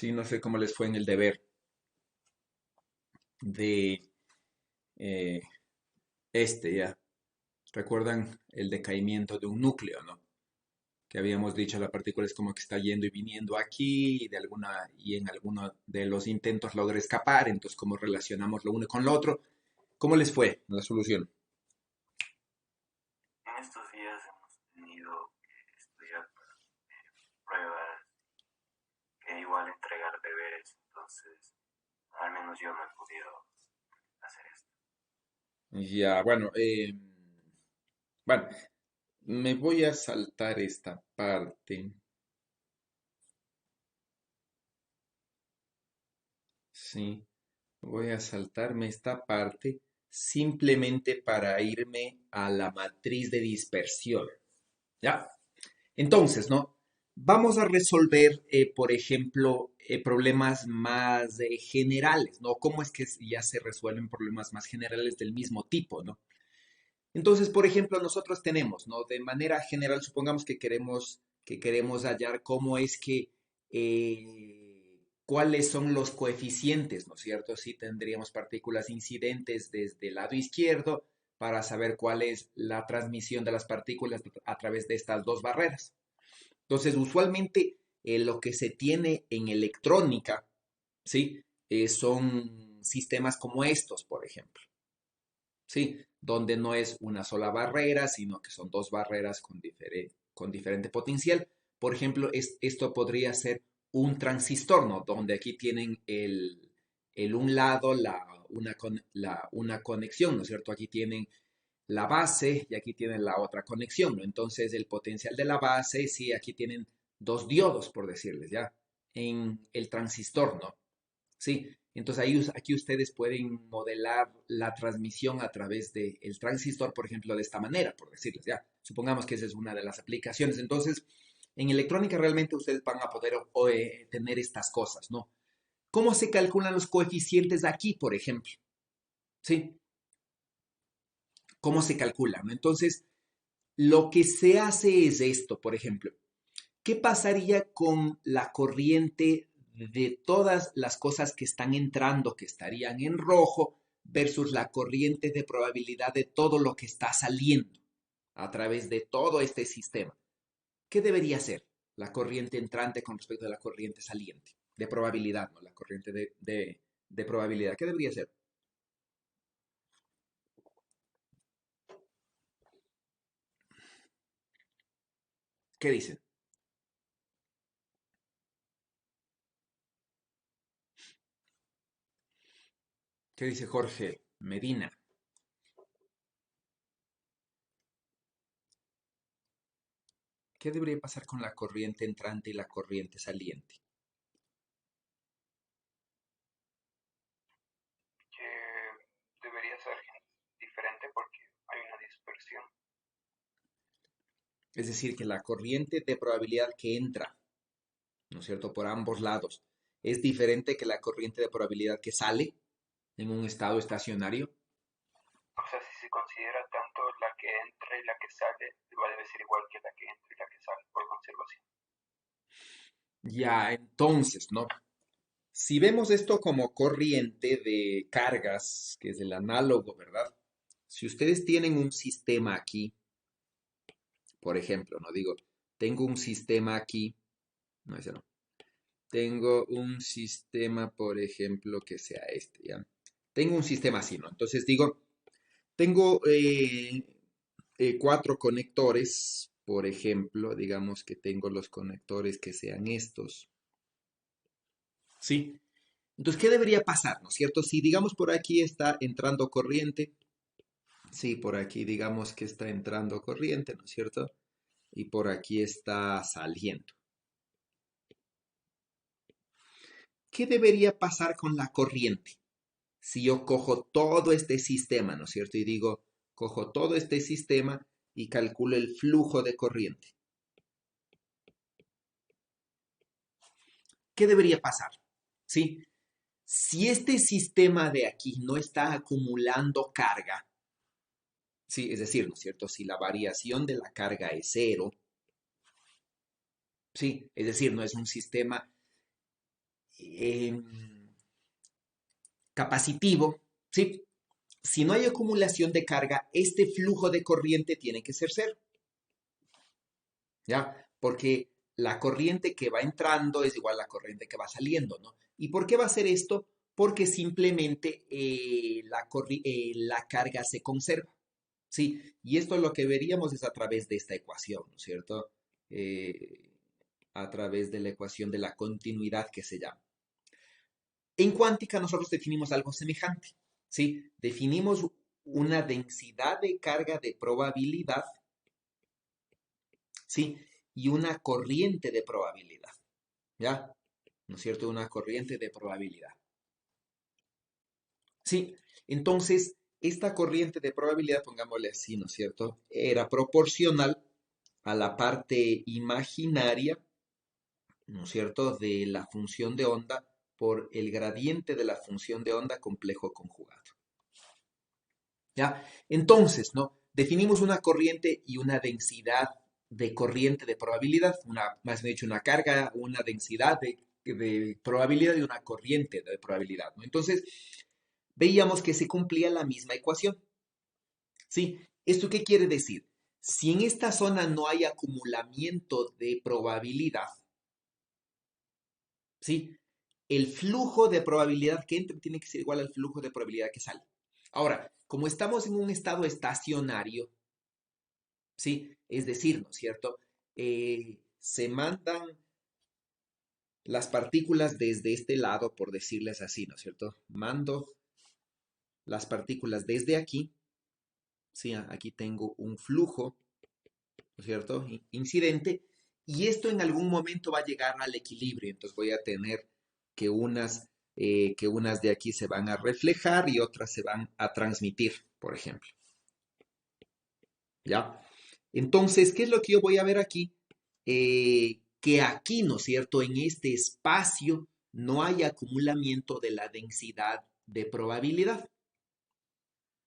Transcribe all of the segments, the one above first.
Sí, no sé cómo les fue en el deber de eh, ya. ¿Recuerdan el decaimiento de un núcleo, no? Que habíamos dicho, la partícula es como que está yendo y viniendo aquí y en alguno de los intentos logra escapar, entonces cómo relacionamos lo uno con lo otro. ¿Cómo les fue en la solución? En estos días hemos tenido que estudiar pruebas que igual entregar deberes, entonces al menos yo no he podido hacer esto. Ya, bueno, me voy a saltar esta parte. Sí, voy a saltarme esta parte simplemente para irme a la matriz de dispersión. ¿Ya? Entonces, ¿no? Vamos a resolver, por ejemplo, problemas más generales, ¿no? ¿Cómo es que ya se resuelven problemas más generales del mismo tipo, ¿no? Entonces, por ejemplo, nosotros tenemos, ¿no? De manera general, supongamos que queremos hallar cómo es que, cuáles son los coeficientes, ¿no es cierto? Si tendríamos partículas incidentes desde el lado izquierdo para saber cuál es la transmisión de las partículas a través de estas dos barreras. Entonces, usualmente lo que se tiene en electrónica, ¿sí? Son sistemas como estos, por ejemplo. ¿Sí? Donde no es una sola barrera, sino que son dos barreras con diferente potencial. Por ejemplo, esto podría ser un transistor, ¿no? Donde aquí tienen el un lado, una conexión, ¿no es cierto? Aquí tienen la base y aquí tienen la otra conexión, ¿no? Entonces, el potencial de la base, sí, aquí tienen dos diodos, por decirles, ¿ya? En el transistor, ¿no? Sí, entonces aquí ustedes pueden modelar la transmisión a través del transistor, por ejemplo, de esta manera, por decirles, ya. Supongamos que esa es una de las aplicaciones. Entonces, en electrónica realmente ustedes van a poder tener estas cosas, ¿no? ¿Cómo se calculan los coeficientes aquí, por ejemplo? ¿Sí? ¿Cómo se calculan? Entonces, lo que se hace es esto, por ejemplo. ¿Qué pasaría con la corriente de todas las cosas que están entrando, que estarían en rojo, versus la corriente de probabilidad de todo lo que está saliendo a través de todo este sistema? ¿Qué debería ser la corriente entrante con respecto a la corriente saliente? De probabilidad, ¿no? La corriente de probabilidad. ¿Qué debería ser? ¿Qué dicen? ¿Qué dice Jorge Medina? ¿Qué debería pasar con la corriente entrante y la corriente saliente? Que debería ser diferente porque hay una dispersión. Es decir, que la corriente de probabilidad que entra, ¿no es cierto?, por ambos lados, es diferente que la corriente de probabilidad que sale en un estado estacionario. O sea, si se considera tanto la que entra y la que sale, debe ser igual que la que entra y la que sale por conservación. Ya, entonces, ¿no? Si vemos esto como corriente de cargas, que es el análogo, ¿verdad? Si ustedes tienen un sistema aquí, por ejemplo, no digo, tengo un sistema aquí, no, ese no. Tengo un sistema, por ejemplo, que sea este, ¿ya? Tengo un sistema así, ¿no? Entonces digo, tengo cuatro conectores, por ejemplo, digamos que tengo los conectores que sean estos. ¿Sí? Entonces, ¿qué debería pasar, no es cierto? Si digamos por aquí está entrando corriente, sí, por aquí digamos que está entrando corriente, ¿no es cierto? Y por aquí está saliendo. ¿Qué debería pasar con la corriente? Si yo cojo todo este sistema, ¿no es cierto? Y digo, cojo todo este sistema y calculo el flujo de corriente. ¿Qué debería pasar? ¿Sí? Si este sistema de aquí no está acumulando carga, sí, es decir, ¿no es cierto? Si la variación de la carga es cero, sí, es decir, no es un sistema capacitivo, ¿sí? Si no hay acumulación de carga, este flujo de corriente tiene que ser cero, ¿ya? Porque la corriente que va entrando es igual a la corriente que va saliendo, ¿no? ¿Y por qué va a ser esto? Porque simplemente la carga se conserva, ¿sí? Y esto lo que veríamos es a través de esta ecuación, ¿no es cierto? Eh, a través de la ecuación de la continuidad que se llama. En cuántica nosotros definimos algo semejante, ¿sí? Definimos una densidad de carga de probabilidad, ¿sí? Y una corriente de probabilidad, ¿ya? ¿No es cierto? Una corriente de probabilidad. Sí, entonces, esta corriente de probabilidad, pongámosle así, ¿no es cierto? Era proporcional a la parte imaginaria, ¿no es cierto?, de la función de onda por el gradiente de la función de onda complejo conjugado. ¿Ya? Entonces, ¿no? Definimos una corriente y una densidad de corriente de probabilidad, más bien dicho, una carga, una densidad de probabilidad y una corriente de probabilidad, ¿no? Entonces, veíamos que se cumplía la misma ecuación, ¿sí? ¿Esto qué quiere decir? Si en esta zona no hay acumulamiento de probabilidad, ¿sí? El flujo de probabilidad que entra tiene que ser igual al flujo de probabilidad que sale. Ahora, como estamos en un estado estacionario, ¿sí? Es decir, ¿no es cierto? Se mandan las partículas desde este lado, por decirles así, ¿no es cierto? Mando las partículas desde aquí, ¿sí? Aquí tengo un flujo, ¿no es cierto? Incidente, y esto en algún momento va a llegar al equilibrio, entonces voy a tener que unas de aquí se van a reflejar y otras se van a transmitir, por ejemplo. ¿Ya? Entonces, ¿qué es lo que yo voy a ver aquí? Que aquí, ¿no es cierto? En este espacio no hay acumulamiento de la densidad de probabilidad.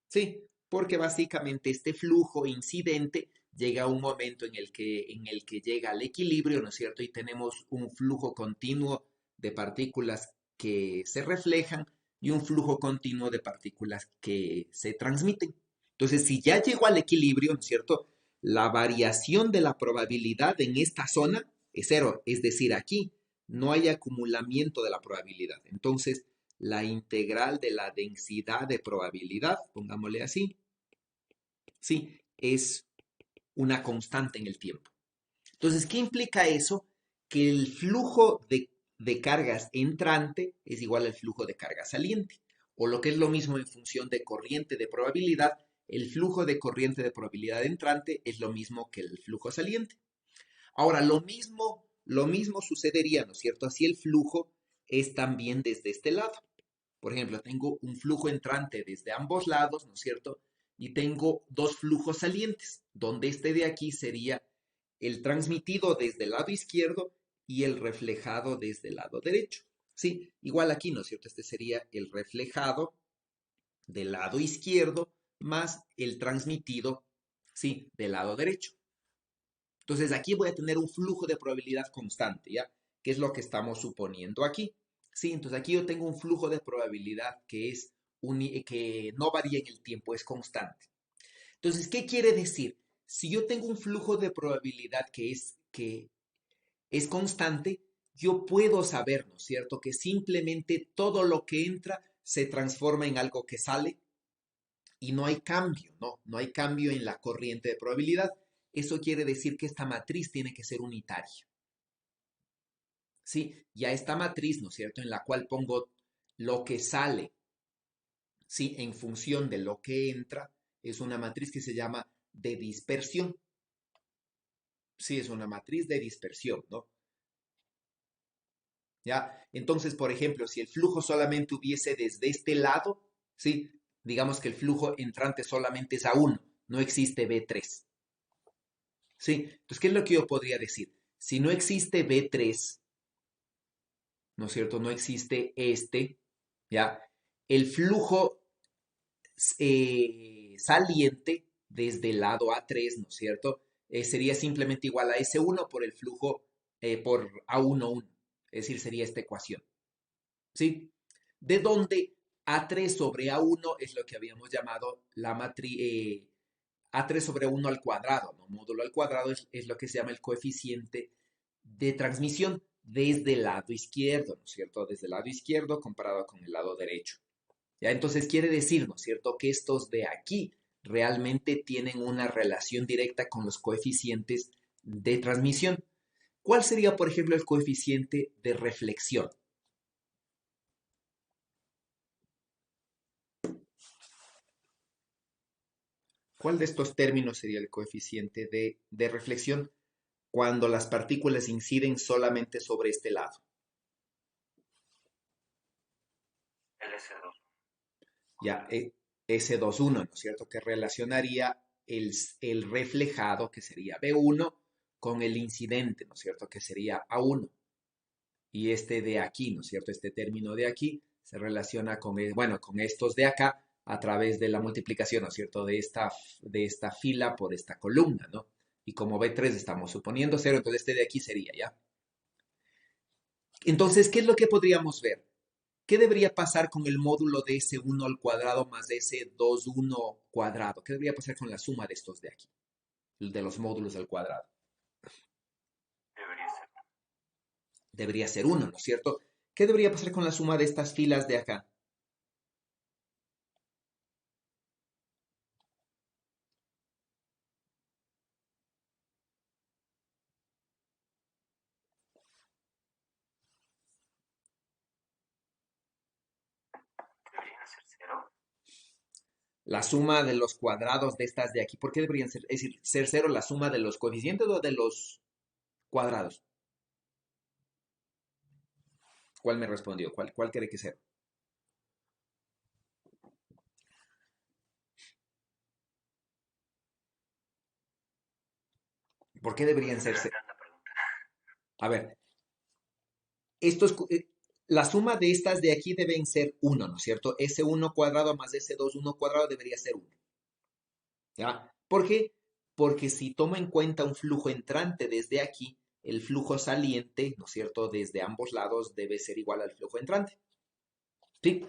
Sí, porque básicamente este flujo incidente llega a un momento en el que llega al equilibrio, ¿no es cierto? Y tenemos un flujo continuo de partículas que se reflejan y un flujo continuo de partículas que se transmiten. Entonces, si ya llegó al equilibrio, ¿no es cierto? La variación de la probabilidad en esta zona es cero, es decir, aquí no hay acumulamiento de la probabilidad. Entonces, la integral de la densidad de probabilidad, pongámosle así, sí, es una constante en el tiempo. Entonces, ¿qué implica eso? Que el flujo de cargas entrante es igual al flujo de carga saliente. O lo que es lo mismo en función de corriente de probabilidad, el flujo de corriente de probabilidad entrante es lo mismo que el flujo saliente. Ahora, lo mismo sucedería, ¿no es cierto? Así el flujo es también desde este lado. Por ejemplo, tengo un flujo entrante desde ambos lados, ¿no es cierto? Y tengo dos flujos salientes, donde este de aquí sería el transmitido desde el lado izquierdo y el reflejado desde el lado derecho. Sí, igual aquí, ¿no es cierto? Este sería el reflejado del lado izquierdo más el transmitido, sí, del lado derecho. Entonces aquí voy a tener un flujo de probabilidad constante, ¿ya? ¿Qué es lo que estamos suponiendo aquí? Sí, entonces aquí yo tengo un flujo de probabilidad que no varía en el tiempo, es constante. Entonces, ¿qué quiere decir? Si yo tengo un flujo de probabilidad que es constante, yo puedo saber, ¿no es cierto?, que simplemente todo lo que entra se transforma en algo que sale y no hay cambio, ¿no? No hay cambio en la corriente de probabilidad. Eso quiere decir que esta matriz tiene que ser unitaria. ¿Sí? Y a esta matriz, ¿no es cierto?, en la cual pongo lo que sale, ¿sí?, en función de lo que entra, es una matriz que se llama de dispersión. Sí, es una matriz de dispersión, ¿no? ¿Ya? Entonces, por ejemplo, si el flujo solamente hubiese desde este lado, ¿sí? Digamos que el flujo entrante solamente es A1, no existe B3. ¿Sí? Entonces, ¿qué es lo que yo podría decir? Si no existe B3, ¿no es cierto? No existe ¿ya? El flujo saliente desde el lado A3, ¿no es cierto? Sería simplemente igual a S1 por el flujo por A11. Es decir, sería esta ecuación. ¿sí? De donde A3 sobre A1 es lo que habíamos llamado la matriz, A3 sobre 1 al cuadrado, ¿no? Módulo al cuadrado es lo que se llama el coeficiente de transmisión desde el lado izquierdo, ¿no es cierto? Desde el lado izquierdo comparado con el lado derecho. ¿Ya? Entonces quiere decir, ¿no es cierto?, que estos de aquí realmente tienen una relación directa con los coeficientes de transmisión. ¿Cuál sería, por ejemplo, el coeficiente de reflexión? ¿Cuál de estos términos sería el coeficiente de reflexión cuando las partículas inciden solamente sobre este lado? El S2. Ya, S21, ¿no es cierto? Que relacionaría el reflejado, que sería B1, con el incidente, ¿no es cierto? Que sería A1. Y este de aquí, ¿no es cierto? Este término de aquí se relaciona con, bueno, con estos de acá a través de la multiplicación, ¿no es cierto? De esta fila por esta columna, ¿no? Y como B3 estamos suponiendo cero, entonces este de aquí sería, ¿ya? Entonces, ¿qué es lo que podríamos ver? ¿Qué debería pasar con el módulo de S1 al cuadrado más S21 cuadrado? ¿Qué debería pasar con la suma de estos de aquí? De los módulos al cuadrado. Debería ser. Debería ser uno, ¿no es cierto? ¿Qué debería pasar con la suma de estas filas de acá? Deberían ser 0. La suma de los cuadrados de estas de aquí. ¿Por qué deberían ser? Es decir, ser cero la suma de los coeficientes o de los cuadrados. ¿Cuál me respondió? ¿Cuál quiere que sea? ¿Por qué deberían ser cero? La pregunta. A ver, estos, la suma de estas de aquí deben ser uno, ¿no es cierto? S1 cuadrado más S21 cuadrado debería ser uno. ¿Ya? ¿Por qué? Porque si tomo en cuenta un flujo entrante desde aquí, el flujo saliente, ¿no es cierto?, desde ambos lados debe ser igual al flujo entrante. ¿Sí?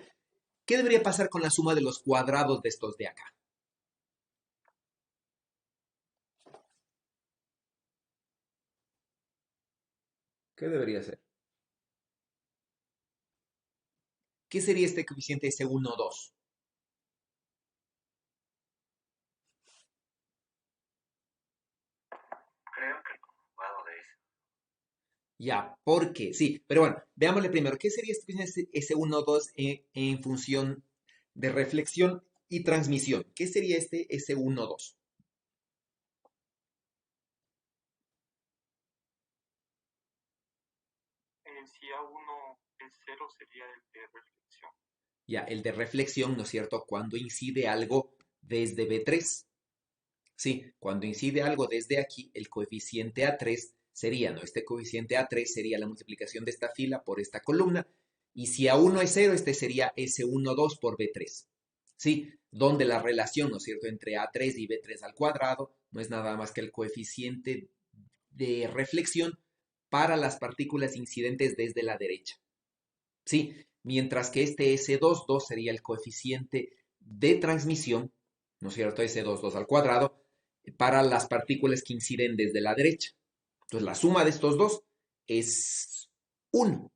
¿Qué debería pasar con la suma de los cuadrados de estos de acá? ¿Qué debería ser? ¿Qué sería este coeficiente S1, 2? Creo que el conjugado de ese. Ya, ¿por qué? Sí, pero bueno, veámosle primero. ¿Qué sería este coeficiente S1, 2 en función de reflexión y transmisión? ¿Qué sería este S1, 2? Si A1 es 0 sería el de reflexión. Ya, el de reflexión, ¿no es cierto? Cuando incide algo desde B3. Sí, cuando incide algo desde aquí, el coeficiente A3 sería, ¿no? Este coeficiente A3 sería la multiplicación de esta fila por esta columna. Y si A1 es 0, este sería S1, 2 por B3. ¿Sí? Donde la relación, ¿no es cierto?, entre A3 y B3 al cuadrado no es nada más que el coeficiente de reflexión para las partículas incidentes desde la derecha. ¿Sí? Mientras que este S2, 2 sería el coeficiente de transmisión, ¿no es cierto? S2, 2 al cuadrado, para las partículas que inciden desde la derecha. Entonces, la suma de estos dos es 1,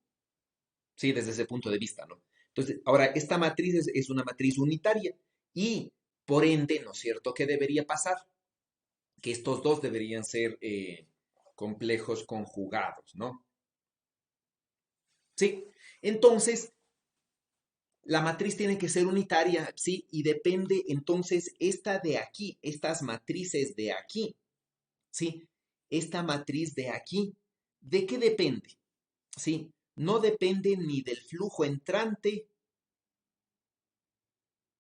¿sí? Desde ese punto de vista, ¿no? Entonces, ahora, esta matriz es una matriz unitaria y, por ende, ¿no es cierto?, ¿qué debería pasar? Que estos dos deberían ser complejos conjugados, ¿no? Sí. Entonces, la matriz tiene que ser unitaria, ¿sí? Y depende, entonces, esta de aquí, estas matrices de aquí, ¿sí? Esta matriz de aquí, ¿de qué depende? ¿Sí? No depende ni del flujo entrante,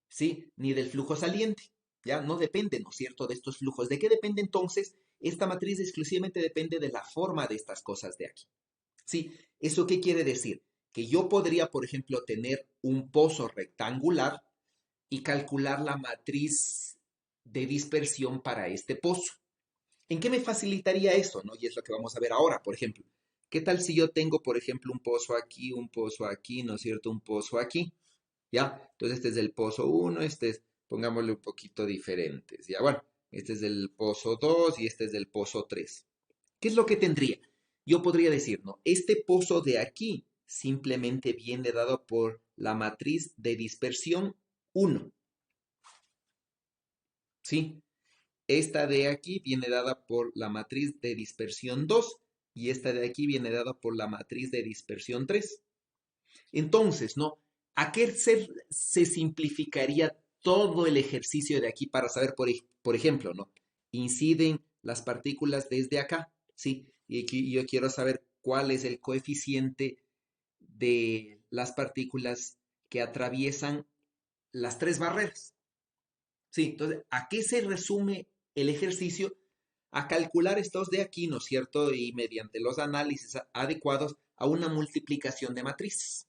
¿sí? Ni del flujo saliente, ¿ya? No depende, ¿no es cierto?, de estos flujos. ¿De qué depende entonces? Esta matriz exclusivamente depende de la forma de estas cosas de aquí, ¿sí? ¿Eso qué quiere decir? Que yo podría, por ejemplo, tener un pozo rectangular y calcular la matriz de dispersión para este pozo. ¿En qué me facilitaría eso, no? Y es lo que vamos a ver ahora, por ejemplo. ¿Qué tal si yo tengo, por ejemplo, un pozo aquí, ¿no es cierto? Un pozo aquí, ¿ya? Entonces este es el pozo uno, este es, pongámosle un poquito diferentes, ¿ya? Bueno, este es el pozo 2 y este es el pozo 3. ¿Qué es lo que tendría? Yo podría decir, ¿no? Este pozo de aquí simplemente viene dado por la matriz de dispersión 1, ¿sí? Esta de aquí viene dada por la matriz de dispersión 2 y esta de aquí viene dada por la matriz de dispersión 3. Entonces, ¿no? ¿A qué se simplificaría todo el ejercicio de aquí para saber, por ejemplo, ¿no? Inciden las partículas desde acá, ¿sí? Y aquí yo quiero saber cuál es el coeficiente de las partículas que atraviesan las tres barreras. Sí, entonces, ¿a qué se resume el ejercicio? A calcular estos de aquí, ¿no es cierto? Y mediante los análisis adecuados a una multiplicación de matrices.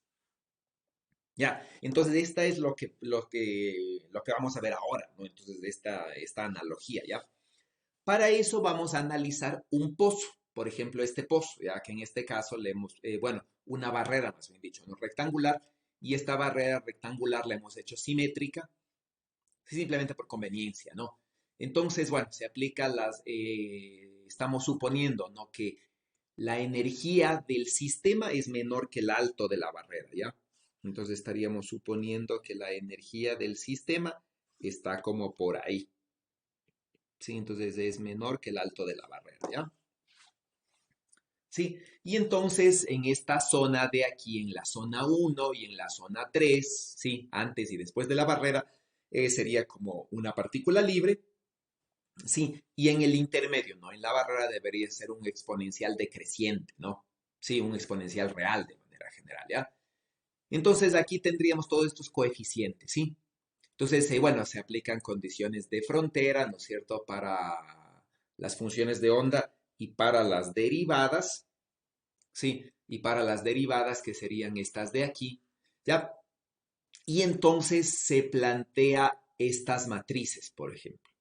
Ya, entonces esta es lo que vamos a ver ahora, ¿no? Entonces, esta analogía, ¿ya? Para eso vamos a analizar un pozo, por ejemplo, este pozo, ya que en este caso le hemos, bueno, una barrera, más bien dicho, ¿no? Rectangular, y esta barrera rectangular la hemos hecho simétrica, simplemente por conveniencia, ¿no? Entonces, bueno, se aplica estamos suponiendo, ¿no? Que la energía del sistema es menor que el alto de la barrera, ¿ya? Entonces estaríamos suponiendo que la energía del sistema está como por ahí, ¿sí? Entonces es menor que el alto de la barrera, ¿ya? Sí, y entonces en esta zona de aquí, en la zona 1 y en la zona 3, ¿sí? Antes y después de la barrera, sería como una partícula libre, ¿sí? Y en el intermedio, ¿no? En la barrera debería ser un exponencial decreciente, ¿no? Sí, un exponencial real de manera general, ¿ya? Entonces aquí tendríamos todos estos coeficientes, ¿sí? Entonces, bueno, se aplican condiciones de frontera, ¿no es cierto?, para las funciones de onda y para las derivadas, ¿sí? Y para las derivadas que serían estas de aquí, ¿ya? Y entonces se plantea estas matrices, por ejemplo,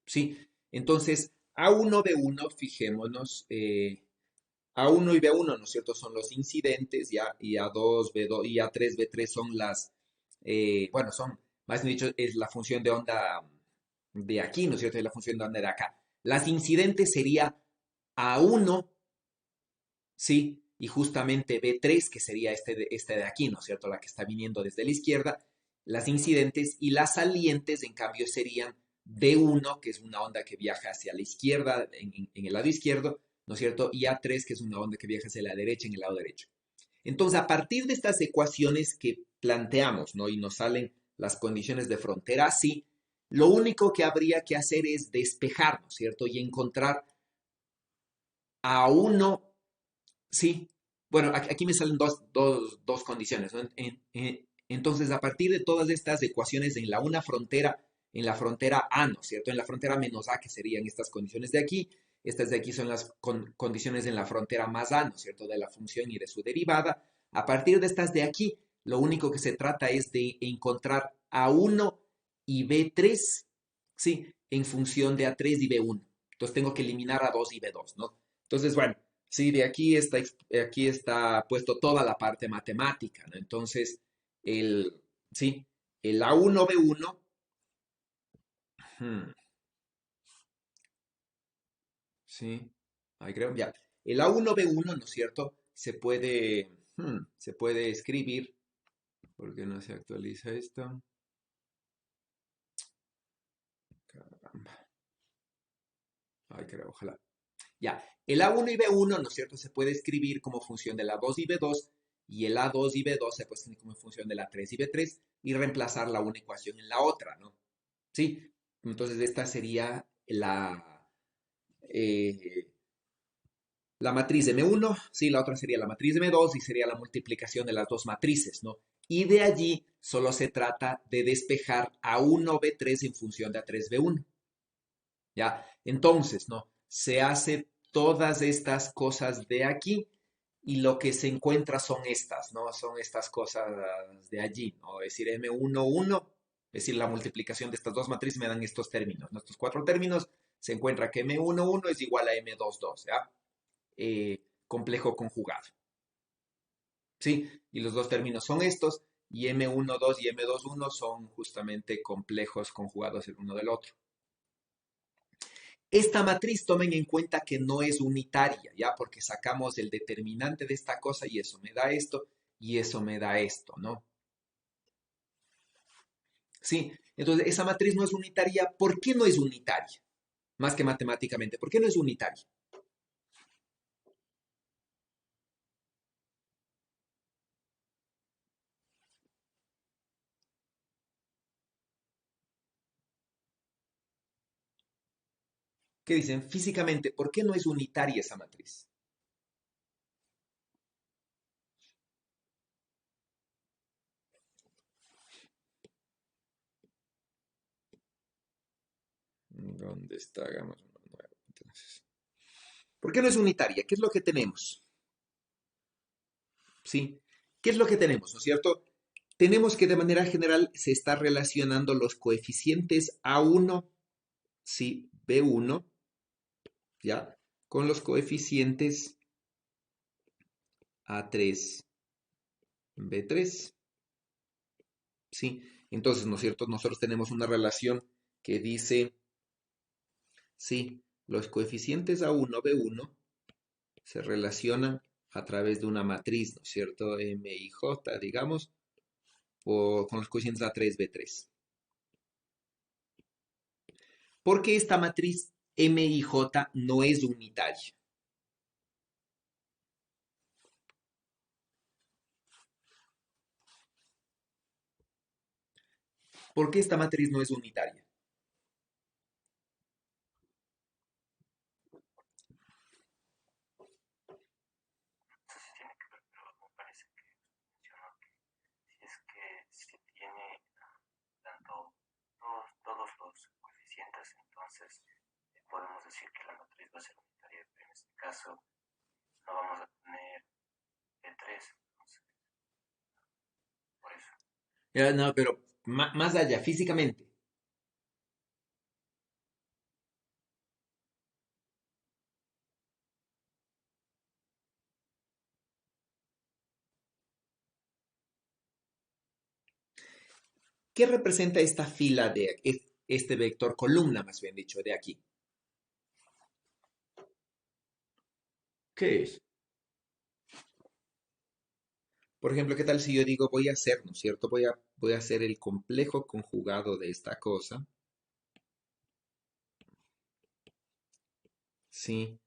¿sí? Entonces, A1, B1, fijémonos, A1 y B1, ¿no es cierto?, son los incidentes, ¿ya? Y A2, B2 y A3, B3 son bueno, son, más bien dicho, es la función de onda de aquí, ¿no es cierto? Es la función de onda de acá. Las incidentes sería A1, ¿sí? Y justamente B3, que sería este de aquí, ¿no es cierto? La que está viniendo desde la izquierda. Las incidentes y las salientes, en cambio, serían B1, que es una onda que viaja hacia la izquierda, en el lado izquierdo, ¿no es cierto? Y A3, que es una onda que viaja hacia la derecha, en el lado derecho. Entonces, a partir de estas ecuaciones que planteamos, ¿no? Y nos salen las condiciones de frontera así, lo único que habría que hacer es despejar, ¿no es cierto? Y encontrar a uno. Sí, bueno, aquí me salen dos condiciones, ¿no? Entonces, a partir de todas estas ecuaciones en la frontera A, ¿no es cierto? En la frontera menos A, que serían estas condiciones de aquí, estas de aquí son las condiciones en la frontera más A, ¿no es cierto? De la función y de su derivada. A partir de estas de aquí, lo único que se trata es de encontrar A1 y B3, ¿sí? En función de A3 y B1. Entonces, tengo que eliminar A2 y B2, ¿no? Entonces, bueno. Sí, de aquí está puesto toda la parte matemática, ¿no? Entonces, sí, el A1, B1, hmm, sí, ahí creo, ya. El A1, B1, ¿no es cierto? Se puede escribir, ¿por qué no se actualiza esto? Caramba, ay, creo, ojalá. Ya, el A1 y B1, ¿no es cierto? Se puede escribir como función de la 2 y B2, y el A2 y B2 se puede escribir como función de la 3 y B3, y reemplazar la una ecuación en la otra, ¿no? ¿Sí? Entonces esta sería eh, la matriz de M1, sí, la otra sería la matriz de M2 y sería la multiplicación de las dos matrices, ¿no? Y de allí solo se trata de despejar A1, B3 en función de A3, B1. ¿Ya? Entonces, ¿no? Se hace todas estas cosas de aquí y lo que se encuentra son estas, ¿no? Son estas cosas de allí, ¿no? Es decir, M11, es decir, la multiplicación de estas dos matrices me dan estos términos, ¿no? Estos cuatro términos se encuentra que M11 es igual a M22, ¿ya? complejo conjugado. ¿Sí? Y los dos términos son estos, y M12 y M21 son justamente complejos conjugados el uno del otro. Esta matriz tomen en cuenta que no es unitaria, ¿ya? Porque sacamos el determinante de esta cosa y eso me da esto y eso me da esto, ¿no? Sí, entonces esa matriz no es unitaria. ¿Por qué no es unitaria? Más que matemáticamente, ¿por qué no es unitaria? ¿Qué dicen? Físicamente, ¿por qué no es unitaria esa matriz? ¿Dónde está? Hagamos uno nuevo. Entonces, ¿por qué no es unitaria? ¿Qué es lo que tenemos? ¿Sí? ¿Qué es lo que tenemos? ¿No es cierto? Tenemos que de manera general se está relacionando los coeficientes A1, sí, B1, ¿ya? Con los coeficientes A3, B3, ¿sí? Entonces, ¿no es cierto? Nosotros tenemos una relación que dice, sí, los coeficientes A1, B1 se relacionan a través de una matriz, ¿no es cierto? M y J, digamos, con los coeficientes A3, B3. ¿Por qué esta matriz M y J no es unitaria? ¿Por qué esta matriz no es unitaria? No sé si tiene que ver, pero me parece que mencionó que si es que se tiene tanto todos los coeficientes, entonces podemos decir que la matriz va a ser unitaria, pero en este caso no vamos a tener B3, entonces por eso. No, pero más allá, físicamente. ¿Qué representa esta fila de este vector columna, más bien dicho, de aquí? ¿Qué es? Por ejemplo, ¿qué tal si yo digo voy a hacer, ¿no es cierto? Voy a hacer el complejo conjugado de esta cosa. Sí,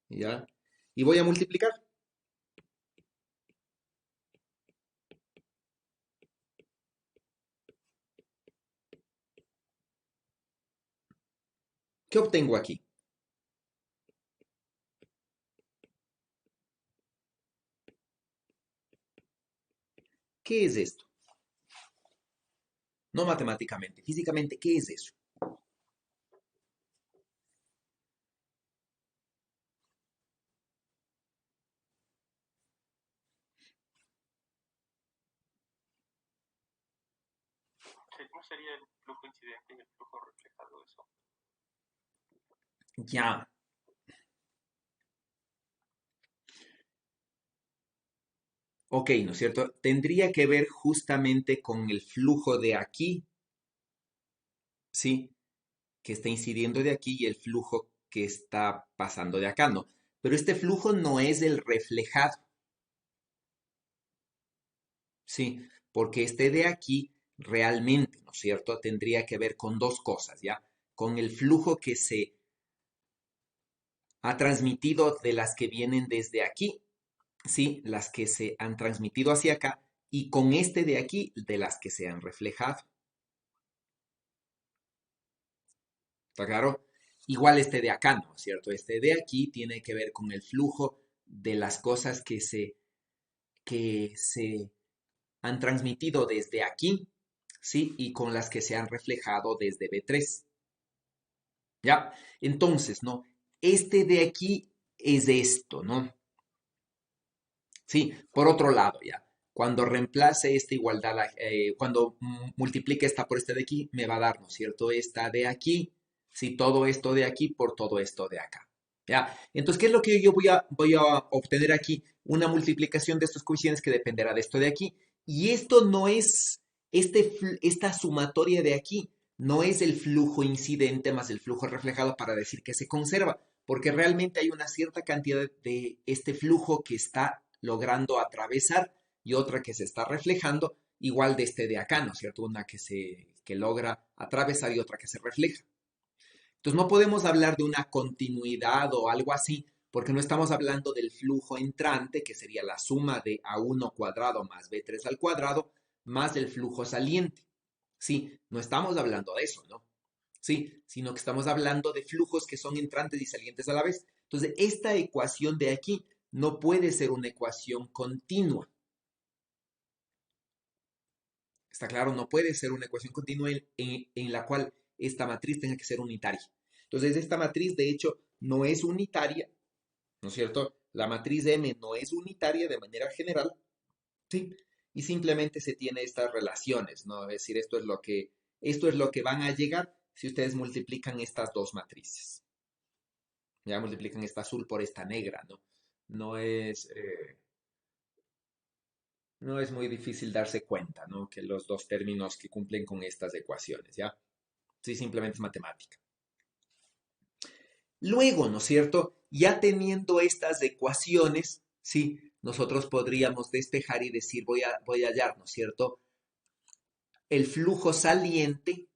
¿ya? Y voy a multiplicar. ¿Qué obtengo aquí? ¿Qué es esto? No matemáticamente, físicamente, ¿qué es eso? ¿Cómo sería el flujo incidente y el flujo reflejado de eso? Ya. Ok, ¿no es cierto? Tendría que ver justamente con el flujo de aquí, ¿sí? Que está incidiendo de aquí y el flujo que está pasando de acá, ¿no? Pero este flujo no es el reflejado, ¿sí? Porque este de aquí realmente, ¿no es cierto? Tendría que ver con dos cosas, ¿ya? Con el flujo que se ha transmitido de las que vienen desde aquí, ¿sí? Las que se han transmitido hacia acá y con este de aquí de las que se han reflejado. ¿Está claro? Igual este de acá, ¿no es cierto? Este de aquí tiene que ver con el flujo de las cosas que se han transmitido desde aquí, ¿sí? Y con las que se han reflejado desde B3. ¿Ya? Entonces, ¿no? Este de aquí es esto, ¿no? Sí, por otro lado, ¿ya? Cuando reemplace esta igualdad, cuando multiplique esta por esta de aquí, me va a dar, ¿no es cierto? Esta de aquí, si todo esto de aquí por todo esto de acá. ¿Ya? Entonces, ¿qué es lo que yo voy a obtener aquí? Una multiplicación de estos coeficientes que dependerá de esto de aquí. Y esto no es, esta sumatoria de aquí, no es el flujo incidente más el flujo reflejado para decir que se conserva, porque realmente hay una cierta cantidad de este flujo que está logrando atravesar y otra que se está reflejando, igual de este de acá, ¿no es cierto? Una que logra atravesar y otra que se refleja. Entonces no podemos hablar de una continuidad o algo así, porque no estamos hablando del flujo entrante, que sería la suma de A1 cuadrado más B3 al cuadrado, más el flujo saliente. Sí, no estamos hablando de eso, ¿no? Sí, sino que estamos hablando de flujos que son entrantes y salientes a la vez. Entonces, esta ecuación de aquí no puede ser una ecuación continua. ¿Está claro? No puede ser una ecuación continua en la cual esta matriz tenga que ser unitaria. Entonces, esta matriz, de hecho, no es unitaria, ¿no es cierto? La matriz M no es unitaria de manera general, ¿sí? Y simplemente se tiene estas relaciones, ¿no? Es decir, esto es lo que van a llegar si ustedes multiplican estas dos matrices. Ya multiplican esta azul por esta negra, ¿no? No es, no es muy difícil darse cuenta, ¿no? Que los dos términos que cumplen con estas ecuaciones, ¿ya? Sí, simplemente es matemática. Luego, ¿no es cierto? Ya teniendo estas ecuaciones, sí, nosotros podríamos despejar y decir, voy a hallar, ¿no es cierto? El flujo saliente,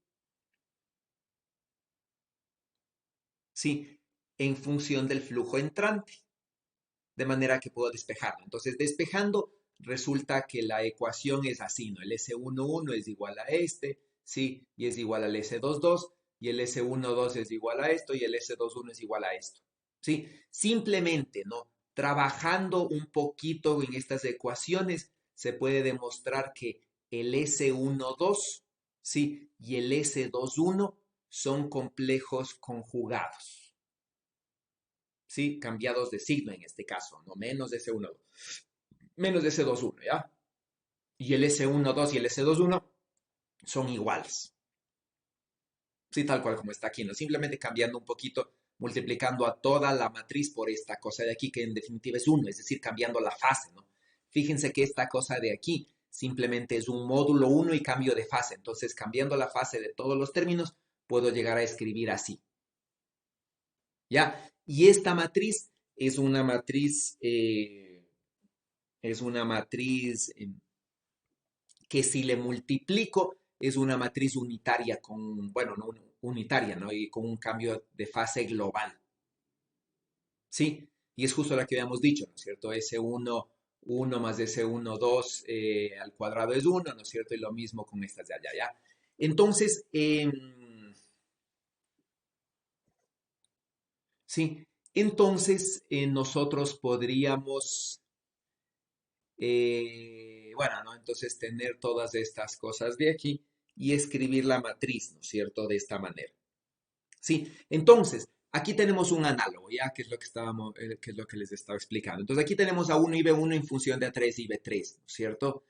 sí, en función del flujo entrante, de manera que puedo despejarlo. Entonces, despejando, resulta que la ecuación es así, ¿no? El S11 es igual a este, sí, y es igual al S22, y el S12 es igual a esto, y el S21 es igual a esto, sí. Simplemente, ¿no? Trabajando un poquito en estas ecuaciones, se puede demostrar que el S12, sí, y el S21 son complejos conjugados. ¿Sí? Cambiados de signo en este caso, no menos de S1, menos de S21, ¿ya? Y el S12 y el S21 son iguales. Sí, tal cual como está aquí, ¿no? Simplemente cambiando un poquito, multiplicando a toda la matriz por esta cosa de aquí, que en definitiva es 1, es decir, cambiando la fase, ¿no? Fíjense que esta cosa de aquí simplemente es un módulo 1 y cambio de fase. Entonces, cambiando la fase de todos los términos, puedo llegar a escribir así. ¿Ya? Y esta matriz es una matriz, que si le multiplico es una matriz unitaria con, bueno, no unitaria, ¿no? Y con un cambio de fase global. ¿Sí? Y es justo la que habíamos dicho, ¿no es cierto? S1, 1 más S1, 2 al cuadrado es 1, ¿no es cierto? Y lo mismo con estas de allá, ¿ya? Entonces, sí, entonces nosotros podríamos, bueno, ¿no? Entonces tener todas estas cosas de aquí y escribir la matriz, ¿no es cierto? De esta manera. Sí, entonces, aquí tenemos un análogo, ¿ya? Que es lo que que es lo que les estaba explicando. Entonces, aquí tenemos A1 y B1 en función de A3 y B3, ¿no es cierto?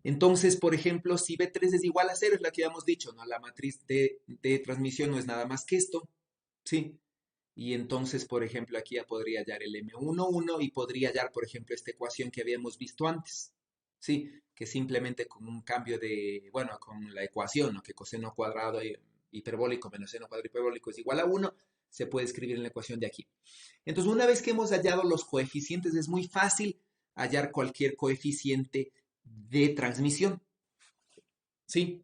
Entonces, por ejemplo, si B3 es igual a 0, es la que habíamos dicho, ¿no? La matriz de transmisión no es nada más que esto, ¿sí? Y entonces, por ejemplo, aquí ya podría hallar el M11 y podría hallar, por ejemplo, esta ecuación que habíamos visto antes, ¿sí? Que simplemente con un cambio de, bueno, con la ecuación, ¿no? Que coseno cuadrado hiperbólico menos seno cuadrado hiperbólico es igual a 1, se puede escribir en la ecuación de aquí. Entonces, una vez que hemos hallado los coeficientes, es muy fácil hallar cualquier coeficiente de transmisión, ¿sí?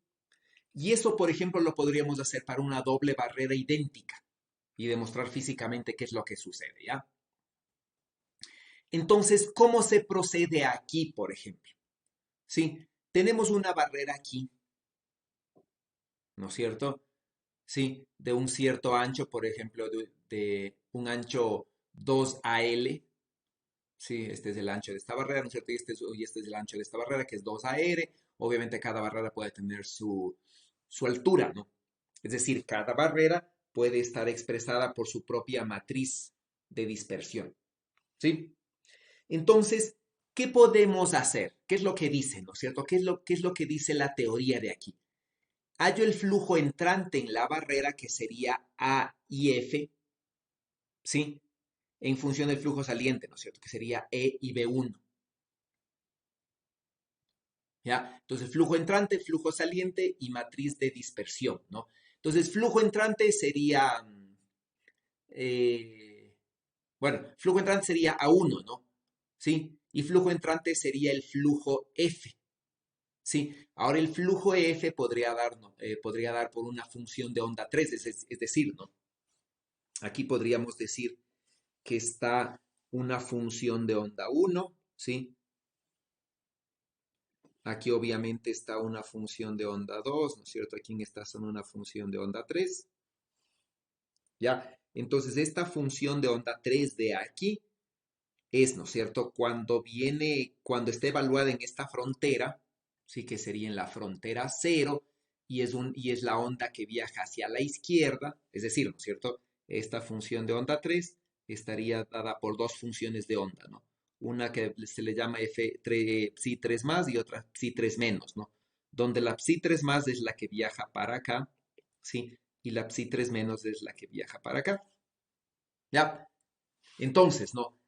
Y eso, por ejemplo, lo podríamos hacer para una doble barrera idéntica y demostrar físicamente qué es lo que sucede, ¿ya? Entonces, ¿cómo se procede aquí, por ejemplo? ¿Sí? Tenemos una barrera aquí, ¿no es cierto? Sí, de un cierto ancho, por ejemplo, de un ancho 2AL, sí, este es el ancho de esta barrera, ¿no es cierto? Y este es el ancho de esta barrera, que es 2AR. Obviamente cada barrera puede tener su altura, ¿no? Es decir, cada barrera puede estar expresada por su propia matriz de dispersión, ¿sí? Entonces, ¿Qué podemos hacer? ¿Qué es lo que dice, ¿no es cierto? ¿Qué es lo que dice la teoría de aquí? Hallo el flujo entrante en la barrera que sería A y F, ¿sí? En función del flujo saliente, ¿no es cierto? Que sería E y B1. ¿Ya? Entonces, flujo entrante, flujo saliente y matriz de dispersión, ¿no? Entonces, flujo entrante sería, bueno, flujo entrante sería A1, ¿no? ¿Sí? Y flujo entrante sería el flujo F, ¿sí? Ahora el flujo F podría dar, ¿no? Podría dar por una función de onda 3, es decir, ¿no? Aquí podríamos decir que está una función de onda 1, ¿sí? Aquí obviamente está una función de onda 2, ¿no es cierto? Aquí en esta son una función de onda 3. ¿Ya? Entonces esta función de onda 3 de aquí es, ¿no es cierto? Cuando está evaluada en esta frontera, sí que sería en la frontera 0, y es la onda que viaja hacia la izquierda, es decir, ¿no es cierto? Esta función de onda 3 estaría dada por dos funciones de onda, ¿no? Una que se le llama psi3 más y otra psi3 menos, ¿no? Donde la psi3 más es la que viaja para acá, ¿sí? Y la psi3 menos es la que viaja para acá. ¿Ya? Entonces, ¿no?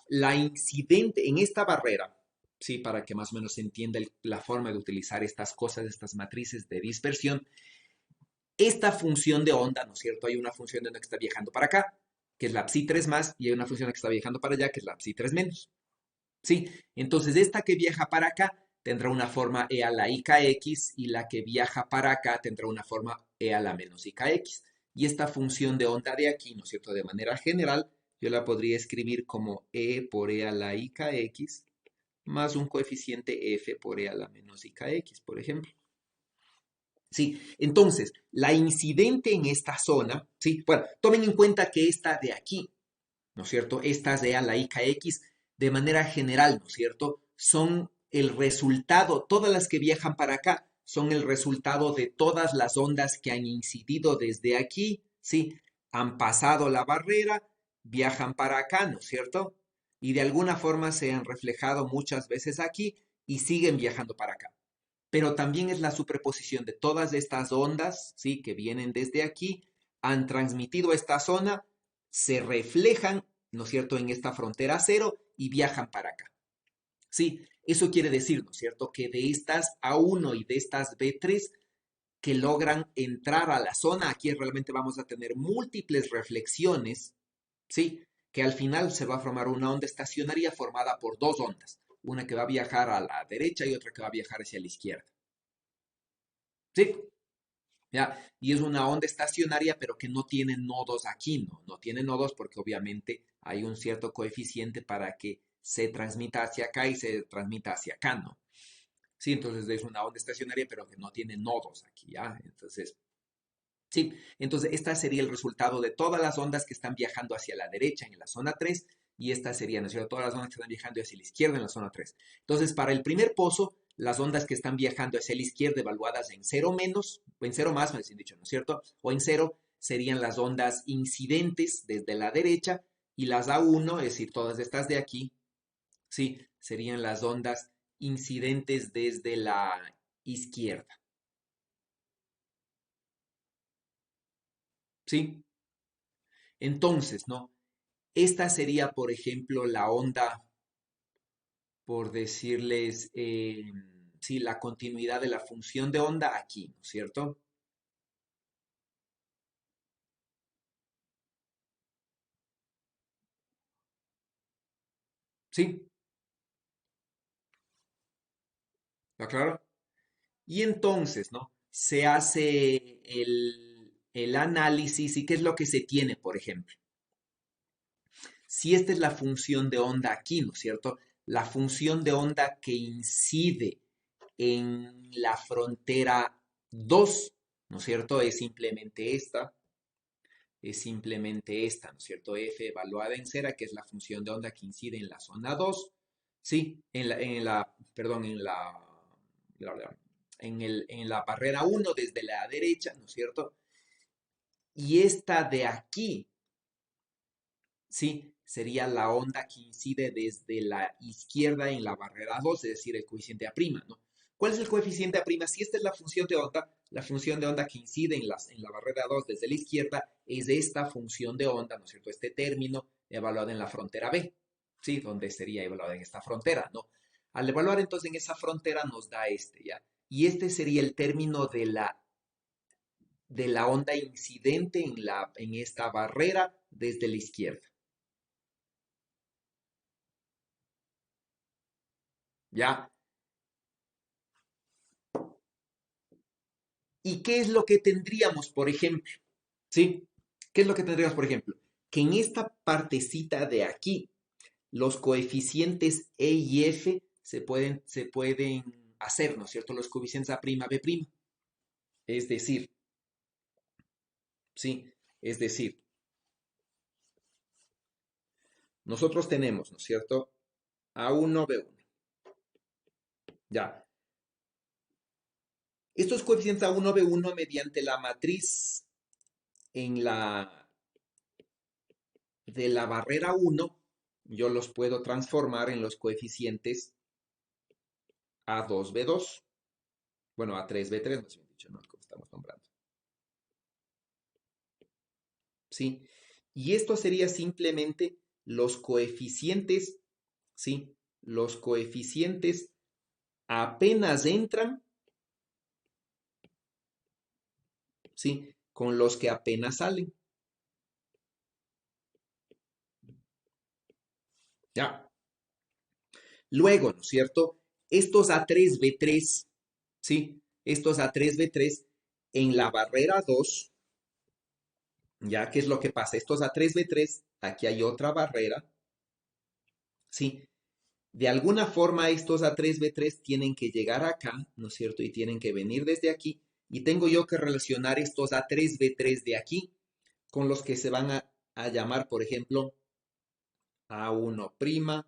La incidente en esta barrera, ¿sí? Para que más o menos se entienda la forma de utilizar estas cosas, estas matrices de dispersión, esta función de onda, ¿no es cierto? Hay una función de onda que está viajando para acá, que es la psi3 más, y hay una función que está viajando para allá, que es la psi3 menos, ¿sí? Entonces, esta que viaja para acá tendrá una forma e a la ikx, y la que viaja para acá tendrá una forma e a la menos ikx. Y esta función de onda de aquí, ¿no es cierto? De manera general, yo la podría escribir como e por e a la ikx más un coeficiente f por e a la menos ikx, por ejemplo. Sí, entonces, la incidente en esta zona, sí, bueno, tomen en cuenta que esta de aquí, ¿no es cierto? Estas de a la ikx, de manera general, ¿no es cierto? Son el resultado, todas las que viajan para acá, son el resultado de todas las ondas que han incidido desde aquí, ¿sí? Han pasado la barrera, viajan para acá, ¿no es cierto? Y de alguna forma se han reflejado muchas veces aquí y siguen viajando para acá. Pero también es la superposición de todas estas ondas, ¿sí? Que vienen desde aquí, han transmitido a esta zona, se reflejan, ¿no es cierto?, en esta frontera cero y viajan para acá. Sí, eso quiere decir, ¿no es cierto?, que de estas A1 y de estas B3 que logran entrar a la zona, aquí realmente vamos a tener múltiples reflexiones, ¿sí? Que al final se va a formar una onda estacionaria formada por dos ondas, una que va a viajar a la derecha y otra que va a viajar hacia la izquierda. ¿Sí? ¿Ya? Y es una onda estacionaria, pero que no tiene nodos aquí, ¿no? No tiene nodos porque obviamente hay un cierto coeficiente para que se transmita hacia acá y se transmita hacia acá, ¿no? Sí, entonces es una onda estacionaria, pero que no tiene nodos aquí, ¿ya? Entonces, sí, entonces este sería el resultado de todas las ondas que están viajando hacia la derecha en la zona 3 y esta sería, ¿no es cierto?, todas las ondas que están viajando hacia la izquierda en la zona 3. Entonces, para el primer pozo, las ondas que están viajando hacia la izquierda evaluadas en 0 menos, o en 0 más, me han dicho, ¿no es cierto? O en 0 serían las ondas incidentes desde la derecha y las A1, es decir, todas estas de aquí, sí, serían las ondas incidentes desde la izquierda, ¿sí? Entonces, ¿no? Esta sería, por ejemplo, la onda, por decirles, sí, la continuidad de la función de onda aquí, ¿no es cierto? Sí, ¿está claro? Y entonces, ¿no? Se hace el análisis y qué es lo que se tiene, por ejemplo. Si esta es la función de onda aquí, ¿no es cierto? La función de onda que incide en la frontera 2, ¿no es cierto? Es simplemente esta, ¿no es cierto? F evaluada en cera, que es la función de onda que incide en la zona 2, ¿sí? Perdón, en la barrera 1 desde la derecha, ¿no es cierto? Y esta de aquí, ¿sí? sería la onda que incide desde la izquierda en la barrera 2, es decir, el coeficiente A', ¿no? ¿Cuál es el coeficiente A'? Si esta es la función de onda que incide en la barrera 2 desde la izquierda es esta función de onda, ¿no es cierto? Este término evaluado en la frontera B, ¿sí? Donde sería evaluado en esta frontera, ¿no? Al evaluar entonces en esa frontera nos da este, ¿ya? Y este sería el término de la onda incidente en esta barrera desde la izquierda. ¿Ya? ¿Y qué es lo que tendríamos, por ejemplo? ¿Sí? ¿Qué es lo que tendríamos, por ejemplo? Que en esta partecita de aquí, los coeficientes E y F se pueden hacer, ¿no es cierto? Los coeficientes A', B'. Es decir, ¿sí? Es decir, nosotros tenemos, ¿no es cierto? A1, B1. Ya. Estos coeficientes A1, B1 mediante la matriz de la barrera 1, yo los puedo transformar en los coeficientes A2, B2. Bueno, A3, B3, más bien dicho, ¿no? Como estamos nombrando. ¿Sí? Y esto sería simplemente los coeficientes, ¿sí? Los coeficientes apenas entran, ¿sí? Con los que apenas salen. ¿Ya? Luego, ¿no es cierto? Estos A3, B3, ¿sí? Estos A3, B3 en la barrera 2, ¿ya? ¿Qué es lo que pasa? Estos A3, B3, aquí hay otra barrera, ¿sí? De alguna forma estos A3, B3 tienen que llegar acá, ¿no es cierto? Y tienen que venir desde aquí. Y tengo yo que relacionar estos A3, B3 de aquí con los que se van a llamar, por ejemplo, A1',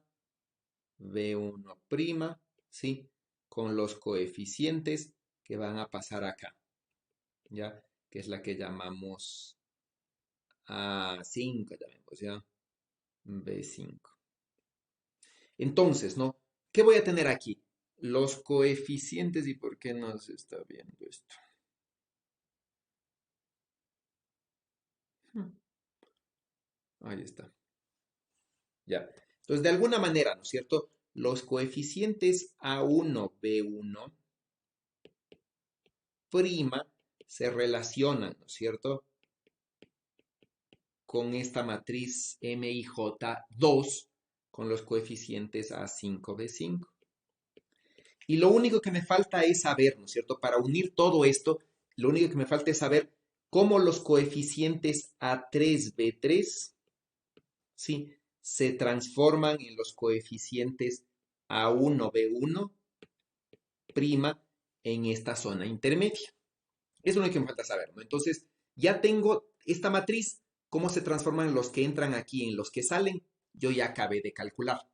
B1', ¿sí? Con los coeficientes que van a pasar acá, ¿ya? Que es la que llamamos A5 también, pues ya, B5. Entonces, ¿no? ¿Qué voy a tener aquí? Los coeficientes, ¿y por qué no se está viendo esto? Ahí está. Ya. Entonces, de alguna manera, ¿no es cierto? Los coeficientes A1, B1', se relacionan, ¿no es cierto? Con esta matriz MIJ2 con los coeficientes A5, B5. Y lo único que me falta es saber, ¿no es cierto? Para unir todo esto, lo único que me falta es saber cómo los coeficientes A3, B3, ¿sí? Se transforman en los coeficientes A1, B1', en esta zona intermedia. Es lo único que me falta saber, ¿no? Entonces, ya tengo esta matriz, cómo se transforman los que entran aquí en los que salen, yo ya acabé de calcular.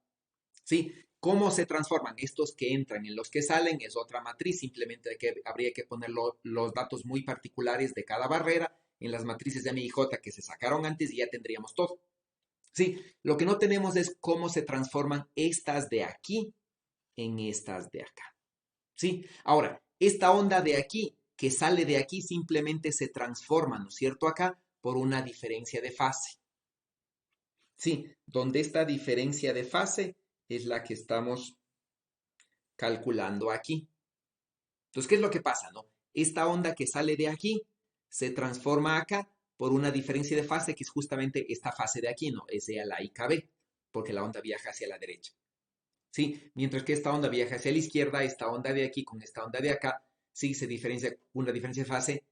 ¿Sí? ¿Cómo se transforman estos que entran en los que salen? Es otra matriz, simplemente habría que poner los datos muy particulares de cada barrera en las matrices de MIJ que se sacaron antes y ya tendríamos todo. ¿Sí? Lo que no tenemos es cómo se transforman estas de aquí en estas de acá. ¿Sí? Ahora, esta onda de aquí, que sale de aquí, simplemente se transforma, ¿no es cierto? Acá, por una diferencia de fase. Sí, donde esta diferencia de fase es la que estamos calculando aquí. Entonces, ¿qué es lo que pasa, no? Esta onda que sale de aquí se transforma acá por una diferencia de fase que es justamente esta fase de aquí, ¿no? Es a la IKB, porque la onda viaja hacia la derecha. ¿Sí? Mientras que esta onda viaja hacia la izquierda, esta onda de aquí con esta onda de acá, sí se diferencia una diferencia de fase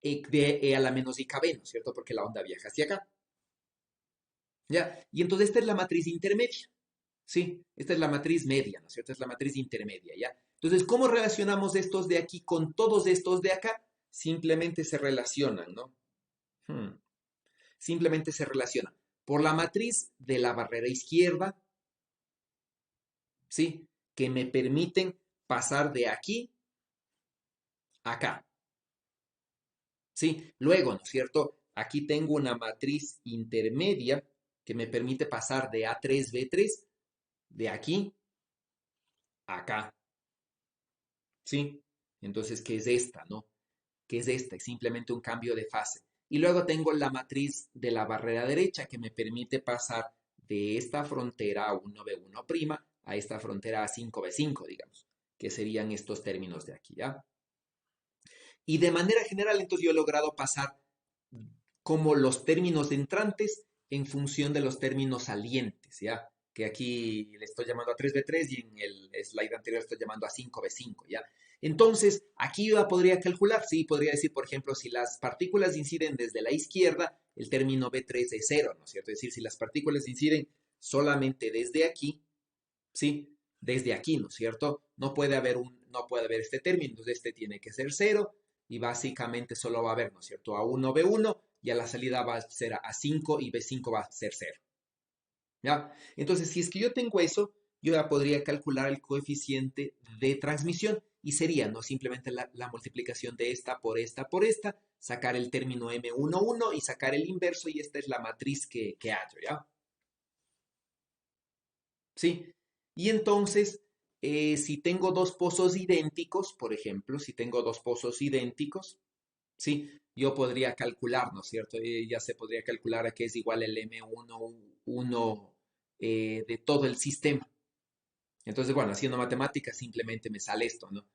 de E a la menos IKB, ¿no es cierto? Porque la onda viaja hacia acá. ¿Ya? Y entonces esta es la matriz intermedia. Sí, esta es la matriz media, ¿no es cierto? Es la matriz intermedia, ¿ya? Entonces, ¿cómo relacionamos estos de aquí con todos estos de acá? Simplemente se relacionan, ¿no? Simplemente se relacionan por la matriz de la barrera izquierda, ¿sí? Que me permiten pasar de aquí a acá, ¿sí? Luego, ¿no es cierto? Aquí tengo una matriz intermedia, que me permite pasar de A3, B3, de aquí a acá, ¿sí? Entonces, ¿qué es esta, no? ¿Qué es esta? Es simplemente un cambio de fase. Y luego tengo la matriz de la barrera derecha que me permite pasar de esta frontera A1B1' a esta frontera A5B5, digamos, que serían estos términos de aquí, ¿ya? Y de manera general, entonces yo he logrado pasar como los términos entrantes en función de los términos salientes, ¿ya? Que aquí le estoy llamando a 3B3 y en el slide anterior estoy llamando a 5B5, ¿ya? Entonces, aquí yo ya podría calcular, sí, podría decir, por ejemplo, si las partículas inciden desde la izquierda, el término B3 es 0, ¿no es cierto? Es decir, si las partículas inciden solamente desde aquí, ¿sí? Desde aquí, ¿no es cierto? No puede haber este término, entonces este tiene que ser 0 y básicamente solo va a haber, ¿no es cierto? A1, B1 y a la salida va a ser A5 y B5 va a ser 0. ¿Ya? Entonces, si es que yo tengo eso, yo ya podría calcular el coeficiente de transmisión y sería, ¿no? Simplemente la multiplicación de esta, por esta, sacar el término M11 y sacar el inverso y esta es la matriz que hallo, ¿ya? ¿Sí? Y entonces, si tengo dos pozos idénticos, por ejemplo, si tengo dos pozos idénticos, ¿sí? Yo podría calcular, ¿no es cierto? Ya se podría calcular a qué es igual el M11 de todo el sistema. Entonces, bueno, haciendo matemáticas simplemente me sale esto, ¿no?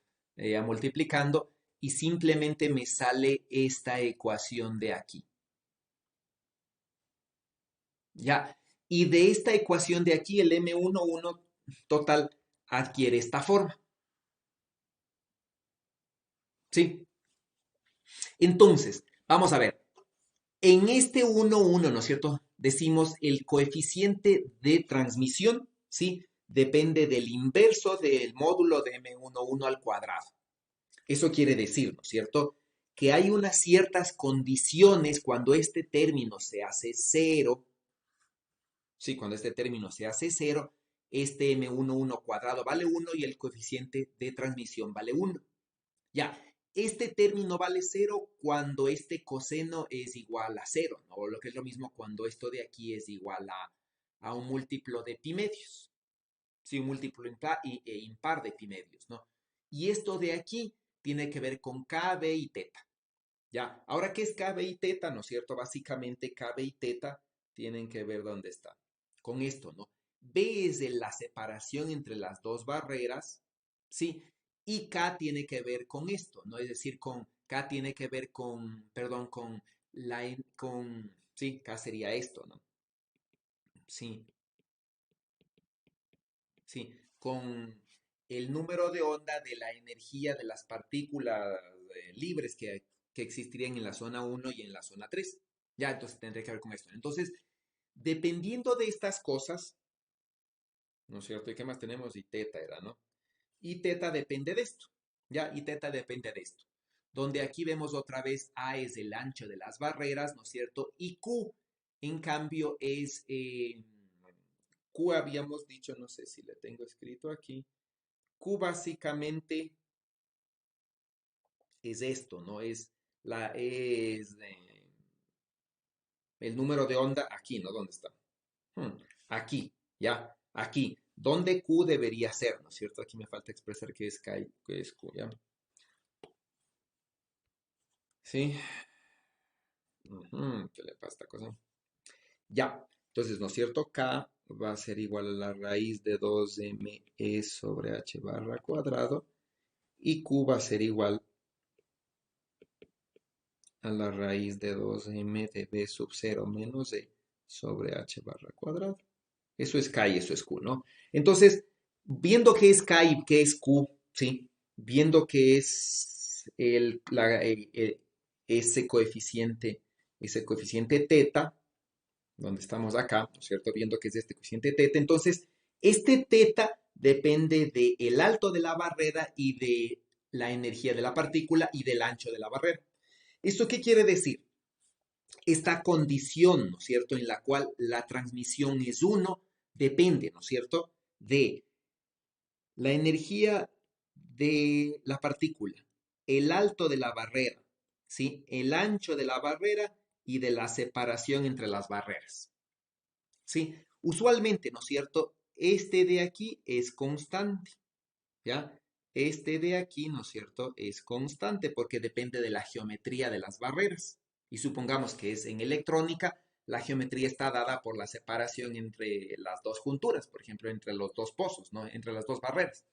Multiplicando y simplemente me sale esta ecuación de aquí. ¿Ya? Y de esta ecuación de aquí, el M11 total adquiere esta forma. ¿Sí? Entonces, vamos a ver. En este 1,1, ¿no es cierto? Decimos el coeficiente de transmisión, ¿sí? Depende del inverso del módulo de M11 al cuadrado. Eso quiere decir, ¿no es cierto? Que hay unas ciertas condiciones cuando este término se hace 0, ¿sí? Cuando este término se hace 0, este M11 cuadrado vale 1 y el coeficiente de transmisión vale 1. Ya, este término vale 0 cuando este coseno es igual a 0, ¿no? O lo que es lo mismo cuando esto de aquí es igual a un múltiplo de pi medios. Sí, un múltiplo impar de pi medios, ¿no? Y esto de aquí tiene que ver con K, B y teta. Ya, ahora, ¿qué es K, B y teta? ¿No es cierto? Básicamente K, B y teta tienen que ver dónde está. Con esto, ¿no? B es de la separación entre las dos barreras, ¿sí? Y K tiene que ver con esto, ¿no? Es decir, K tiene que ver con, perdón, sí, K sería esto, ¿no? Sí, sí, con el número de onda de la energía de las partículas libres que existirían en la zona 1 y en la zona 3. Ya, entonces tendría que ver con esto. Entonces, dependiendo de estas cosas, ¿no es cierto? ¿Y qué más tenemos? Y teta era, ¿no? Y teta depende de esto, ¿ya? Y teta depende de esto. Donde aquí vemos otra vez A es el ancho de las barreras, ¿no es cierto? Y Q, en cambio, Q habíamos dicho, no sé si le tengo escrito aquí. Q básicamente es esto, ¿no? El número de onda aquí, ¿no? ¿Dónde está? Aquí, ya, aquí. ¿Dónde Q debería ser? ¿No es cierto? Aquí me falta expresar qué es Q, ¿ya? ¿Sí? ¿Qué le pasa a esta cosa? Ya, entonces, ¿no es cierto? K va a ser igual a la raíz de 2me sobre h barra cuadrado y Q va a ser igual a la raíz de 2m de b sub 0 menos e sobre h barra cuadrado. Eso es K y eso es Q, ¿no? Entonces, viendo qué es K y qué es Q, ¿sí? Viendo qué es ese coeficiente teta, donde estamos acá, ¿no es cierto? Viendo que es este coeficiente teta. Entonces, este teta depende del alto de la barrera y de la energía de la partícula y del ancho de la barrera. ¿Esto qué quiere decir? Esta condición, ¿no es cierto?, en la cual la transmisión es 1, depende, ¿no es cierto?, de la energía de la partícula, el alto de la barrera, ¿sí?, el ancho de la barrera y de la separación entre las barreras. ¿sí? Usualmente, ¿no es cierto? Este de aquí es constante, ¿ya? Este de aquí, ¿no es cierto? Es constante porque depende de la geometría de las barreras. Y supongamos que es en electrónica, la geometría está dada por la separación entre las dos junturas, por ejemplo, entre los dos pozos, ¿no? Entre las dos barreras,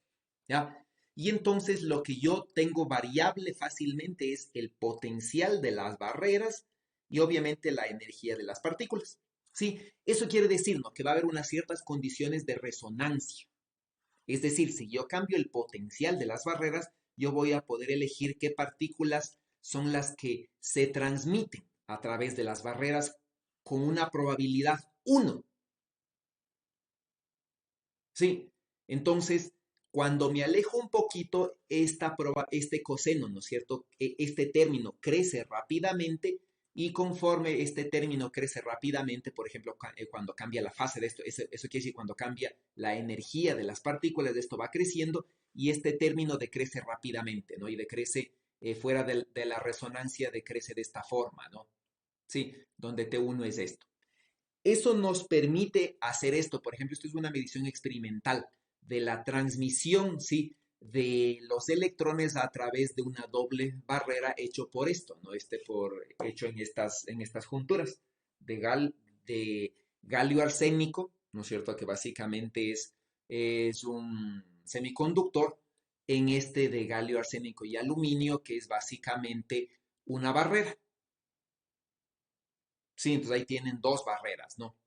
¿ya? Y entonces lo que yo tengo variable fácilmente es el potencial de las barreras y obviamente la energía de las partículas. Sí, eso quiere decir, ¿no? Que va a haber unas ciertas condiciones de resonancia. Es decir, si yo cambio el potencial de las barreras, yo voy a poder elegir qué partículas son las que se transmiten a través de las barreras con una probabilidad 1. Sí, entonces, cuando me alejo un poquito, este coseno, ¿no es cierto? Este término crece rápidamente y conforme este término crece rápidamente, por ejemplo, cuando cambia la fase de esto, eso quiere decir cuando cambia la energía de las partículas, de esto va creciendo y este término decrece rápidamente, ¿no? Y decrece fuera de la resonancia, decrece de esta forma, ¿no? Sí, donde T1 es esto. Eso nos permite hacer esto. Por ejemplo, esto es una medición experimental de la transmisión, ¿sí? De los electrones a través de una doble barrera hecho por esto, ¿no? Hecho en estas junturas de galio arsénico, ¿no es cierto? Que básicamente es un semiconductor en este de galio arsénico y aluminio, que es básicamente una barrera. Sí, entonces ahí tienen dos barreras, ¿no?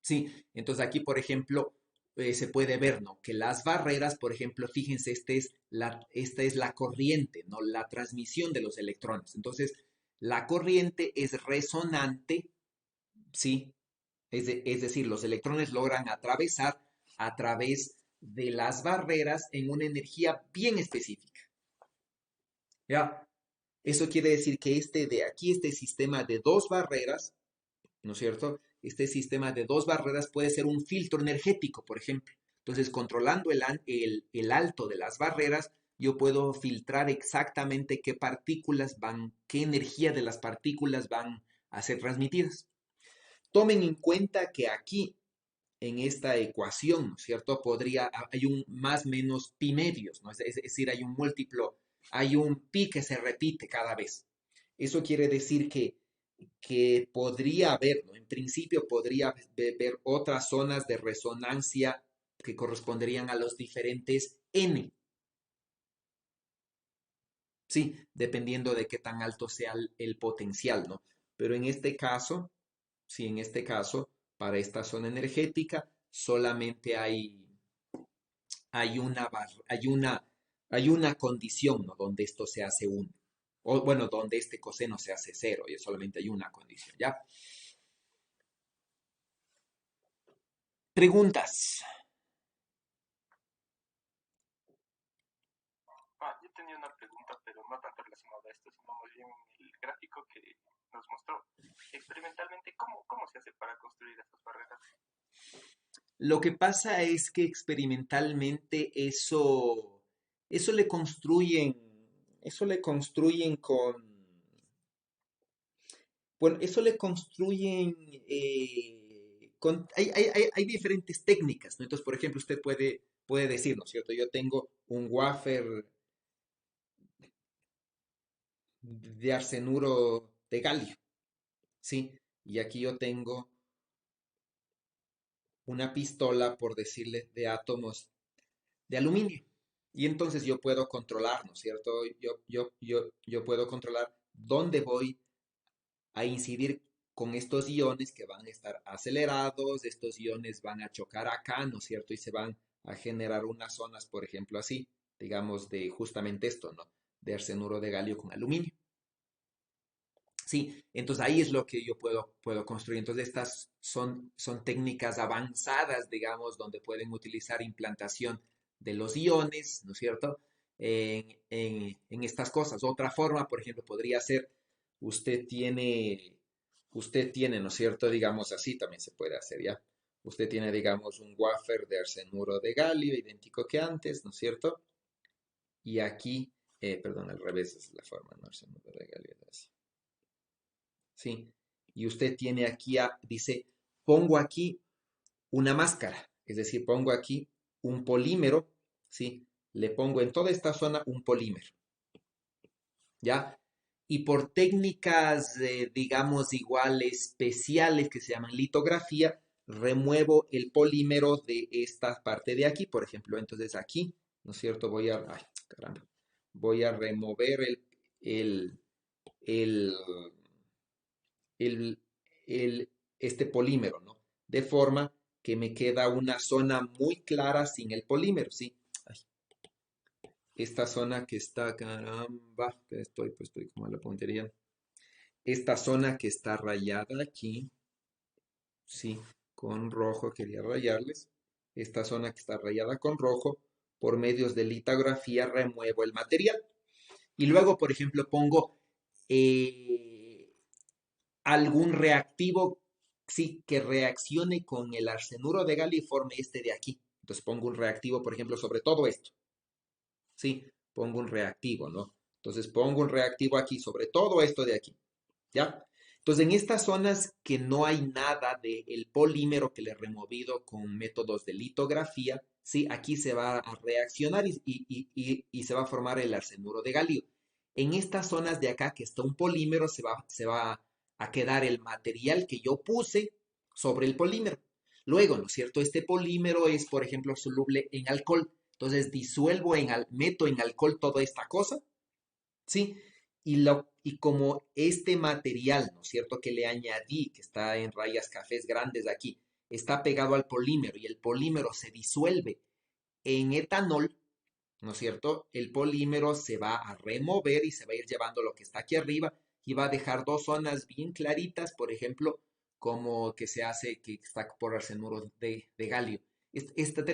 Sí, entonces aquí, por ejemplo, se puede ver, ¿no? Que las barreras, por ejemplo, fíjense, esta es la corriente, ¿no? La transmisión de los electrones. Entonces, la corriente es resonante, ¿sí? Es decir, los electrones logran atravesar a través de las barreras en una energía bien específica. ¿Ya? Eso quiere decir que este de aquí, este sistema de dos barreras, ¿no es cierto? Este sistema de dos barreras puede ser un filtro energético, por ejemplo. Entonces, controlando el alto de las barreras, yo puedo filtrar exactamente qué partículas van, qué energía de las partículas van a ser transmitidas. Tomen en cuenta que aquí, en esta ecuación, ¿no es cierto? Hay un más menos pi medios, ¿no? Es decir, hay un múltiplo, hay un pi que se repite cada vez. Eso quiere decir que podría haber, ¿no? En principio podría haber otras zonas de resonancia que corresponderían a los diferentes n, ¿sí? Dependiendo de qué tan alto sea el potencial, ¿no? Pero en este caso, sí, en este caso, para esta zona energética, solamente hay una, hay una, hay una condición, ¿no? Donde esto se hace 1. O bueno, donde este coseno se hace 0 y solamente hay una condición, ¿ya? Preguntas. Yo tenía una pregunta, pero no tanto relacionada a esto, sino más bien el gráfico que nos mostró. Experimentalmente, ¿cómo se hace para construir estas barreras? Lo que pasa es que experimentalmente eso eso le construyen bueno, eso le construyen hay diferentes técnicas, ¿no? Entonces, por ejemplo, usted puede decir, ¿no es cierto? Yo tengo un wafer de arsenuro de galio, ¿sí? Y aquí yo tengo una pistola, por decirle, de átomos de aluminio. Y entonces yo puedo controlar, ¿no es cierto? Yo puedo controlar dónde voy a incidir con estos iones que van a estar acelerados, estos iones van a chocar acá, ¿no es cierto? Y se van a generar unas zonas, por ejemplo, así, digamos, de justamente esto, ¿no? De arsenuro de galio con aluminio. Sí, entonces ahí es lo que yo puedo construir. Entonces estas son técnicas avanzadas, digamos, donde pueden utilizar implantación de los iones, ¿no es cierto? En estas cosas. Otra forma, por ejemplo, podría ser, usted tiene, usted tiene, ¿no es cierto? Digamos así, también se puede hacer, ¿ya? Usted tiene, digamos, un wafer de arsenuro de galio, idéntico que antes, ¿no es cierto? Y aquí, perdón, al revés es la forma, ¿no? Arsenuro de galio, así. ¿Sí? Y usted tiene aquí, dice, pongo aquí una máscara, es decir, pongo aquí un polímero, ¿sí? Le pongo en toda esta zona un polímero, ¿ya? Y por técnicas, digamos, igual especiales que se llaman litografía, remuevo el polímero de esta parte de aquí, por ejemplo. Entonces aquí, ¿no es cierto? Ay, caramba, voy a remover el, el, el, este polímero, ¿no? De forma que me queda una zona muy clara sin el polímero, ¿sí? Ay, esta zona que está, caramba, pues estoy como a la puntería. Esta zona que está rayada aquí, sí, con rojo quería rayarles. Esta zona que está rayada con rojo, por medios de litografía remuevo el material. Y luego, por ejemplo, pongo eh, algún reactivo, sí, que reaccione con el arsenuro de galio y forme este de aquí. Entonces pongo un reactivo, por ejemplo, sobre todo esto. Sí, pongo un reactivo, ¿no? Entonces pongo un reactivo aquí sobre todo esto de aquí. ¿Ya? Entonces, en estas zonas que no hay nada del polímero que le he removido con métodos de litografía, ¿sí? Aquí se va a reaccionar y se va a formar el arsenuro de galio. En estas zonas de acá que está un polímero, se va a quedar el material que yo puse sobre el polímero. Luego, ¿no es cierto? Este polímero es, por ejemplo, soluble en alcohol. Entonces, meto en alcohol toda esta cosa, ¿sí? Y como este material, ¿no es cierto?, que le añadí, que está en rayas cafés grandes aquí, está pegado al polímero y el polímero se disuelve en etanol, ¿no es cierto? El polímero se va a remover y se va a ir llevando lo que está aquí arriba y va a dejar dos zonas bien claritas, por ejemplo, como que se hace, que está por arsenuro de galio. Esta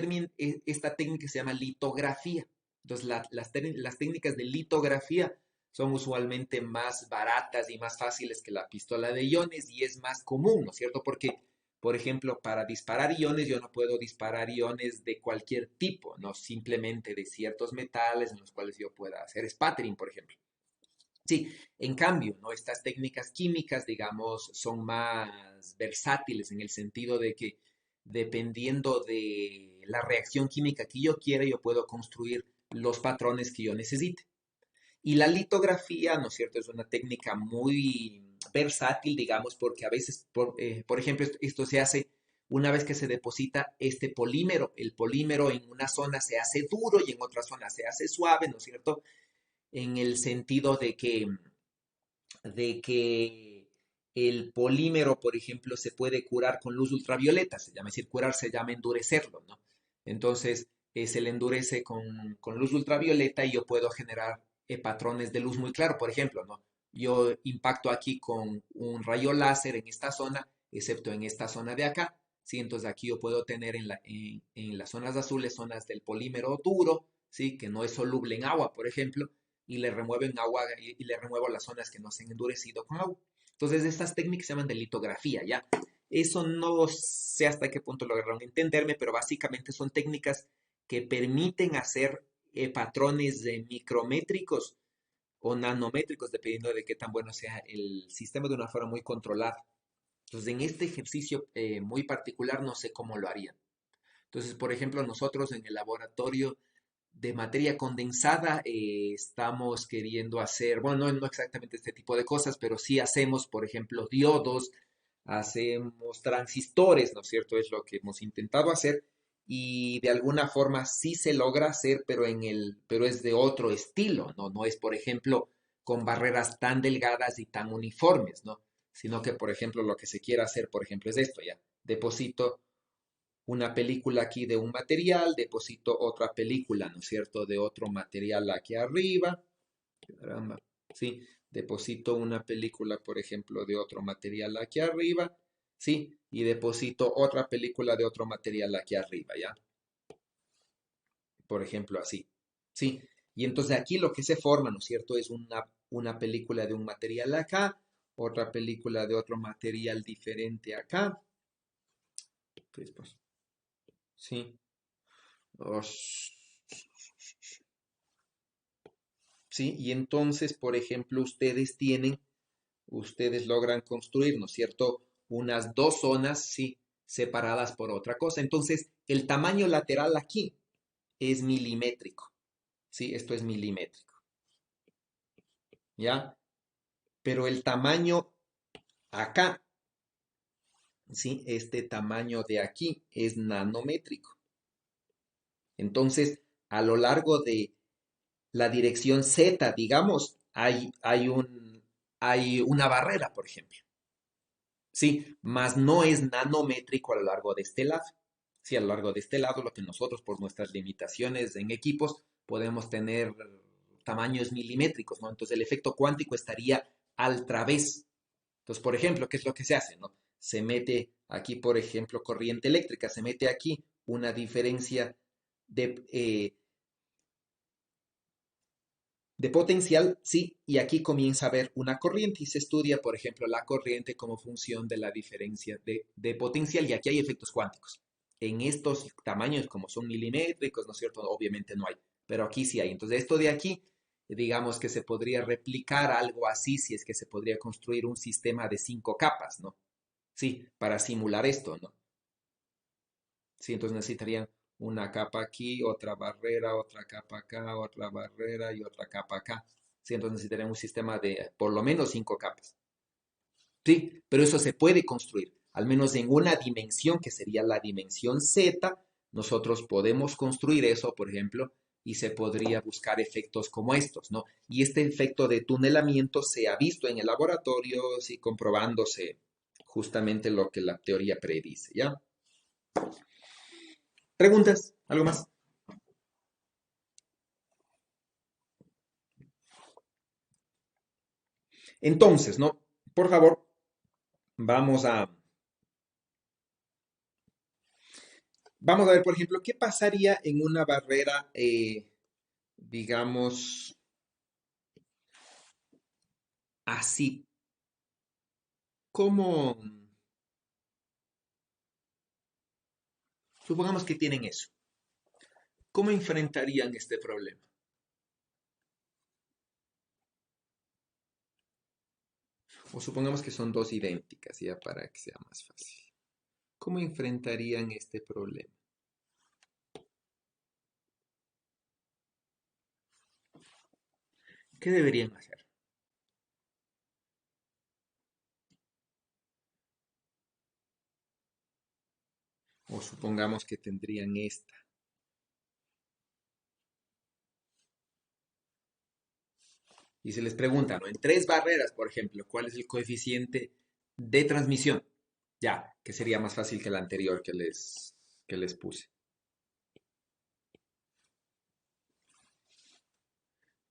técnica se llama litografía. Entonces, las técnicas de litografía son usualmente más baratas y más fáciles que la pistola de iones y es más común, ¿no es cierto? Porque por ejemplo, para disparar iones, yo no puedo disparar iones de cualquier tipo, no simplemente de ciertos metales en los cuales yo pueda hacer spattering, por ejemplo. Sí, en cambio, ¿no? Estas técnicas químicas, digamos, son más versátiles en el sentido de que dependiendo de la reacción química que yo quiera, yo puedo construir los patrones que yo necesite. Y la litografía, ¿no es cierto? Es una técnica muy versátil, digamos, porque a veces, por ejemplo, esto se hace una vez que se deposita este polímero. El polímero en una zona se hace duro y en otra zona se hace suave, ¿no es cierto? En el sentido de que el polímero, por ejemplo, se puede curar con luz ultravioleta, se llama, es decir, curar se llama endurecerlo, ¿no? Entonces, se le endurece con luz ultravioleta y yo puedo generar patrones de luz muy claro, por ejemplo, ¿no? Yo impacto aquí con un rayo láser en esta zona, excepto en esta zona de acá, ¿sí? Entonces aquí yo puedo tener en las zonas azules zonas del polímero duro, ¿sí? Que no es soluble en agua, por ejemplo, y le remuevo en agua y le remuevo las zonas que no se han endurecido con agua. Entonces, estas técnicas se llaman de litografía, ¿ya? Eso no sé hasta qué punto lograron entenderme, pero básicamente son técnicas que permiten hacer patrones micrométricos o nanométricos, dependiendo de qué tan bueno sea el sistema, de una forma muy controlada. Entonces, en este ejercicio muy particular, no sé cómo lo harían. Entonces, por ejemplo, nosotros en el laboratorio de materia condensada estamos queriendo hacer, bueno, no exactamente este tipo de cosas, pero sí hacemos, por ejemplo, diodos, hacemos transistores, ¿no es cierto? Es lo que hemos intentado hacer y de alguna forma sí se logra hacer, pero es de otro estilo, ¿no? No es, por ejemplo, con barreras tan delgadas y tan uniformes, ¿no? Sino que, por ejemplo, lo que se quiere hacer, por ejemplo, es esto, ya. Deposito una película aquí de un material, deposito otra película, ¿no es cierto?, de otro material aquí arriba. Caramba, sí, deposito una película, por ejemplo, de otro material aquí arriba, sí, y deposito otra película de otro material aquí arriba, ¿ya? Por ejemplo, así, sí. Y entonces aquí lo que se forma, ¿no es cierto?, es una película de un material acá, otra película de otro material diferente acá. Pues, sí. Os- ¿sí? Y entonces, por ejemplo, ustedes logran construir, ¿no es cierto? unas dos zonas, sí, separadas por otra cosa. Entonces, el tamaño lateral aquí es milimétrico, ¿sí? Esto es milimétrico, ¿ya? Pero el tamaño acá, ¿sí? Este tamaño de aquí es nanométrico. Entonces, a lo largo de la dirección Z, digamos, hay una barrera, por ejemplo. Sí, más no es nanométrico a lo largo de este lado. Sí, a lo largo de este lado, lo que nosotros, por nuestras limitaciones en equipos, podemos tener tamaños milimétricos, ¿no? Entonces, el efecto cuántico estaría al través. Entonces, por ejemplo, ¿qué es lo que se hace, no? Se mete aquí, por ejemplo, corriente eléctrica, se mete aquí una diferencia de potencial, sí, y aquí comienza a haber una corriente y se estudia, por ejemplo, la corriente como función de la diferencia de potencial y aquí hay efectos cuánticos. En estos tamaños, como son milimétricos, ¿no es cierto? Obviamente no hay, pero aquí sí hay. Entonces, esto de aquí, digamos que se podría replicar algo así si es que se podría construir un sistema de 5 capas, ¿no? Sí, para simular esto, ¿no? Sí, entonces necesitarían una capa aquí, otra barrera, otra capa acá, otra barrera y otra capa acá. Sí, entonces necesitarían un sistema de por lo menos 5 capas. Sí, pero eso se puede construir, al menos en una dimensión que sería la dimensión Z, nosotros podemos construir eso, por ejemplo, y se podría buscar efectos como estos, ¿no? Y este efecto de tunelamiento se ha visto en el laboratorio, sí, comprobándose justamente lo que la teoría predice, ¿ya? ¿Preguntas? ¿Algo más? Entonces, ¿no? Por favor, vamos a, vamos a ver, por ejemplo, qué pasaría en una barrera, digamos, así. ¿Cómo? Supongamos que tienen eso. ¿Cómo enfrentarían este problema? O supongamos que son dos idénticas, ya para que sea más fácil. ¿Cómo enfrentarían este problema? ¿Qué deberían hacer? O supongamos que tendrían esta. Y se les pregunta, ¿no? En 3 barreras, por ejemplo, ¿cuál es el coeficiente de transmisión? Ya, que sería más fácil que la anterior que les puse.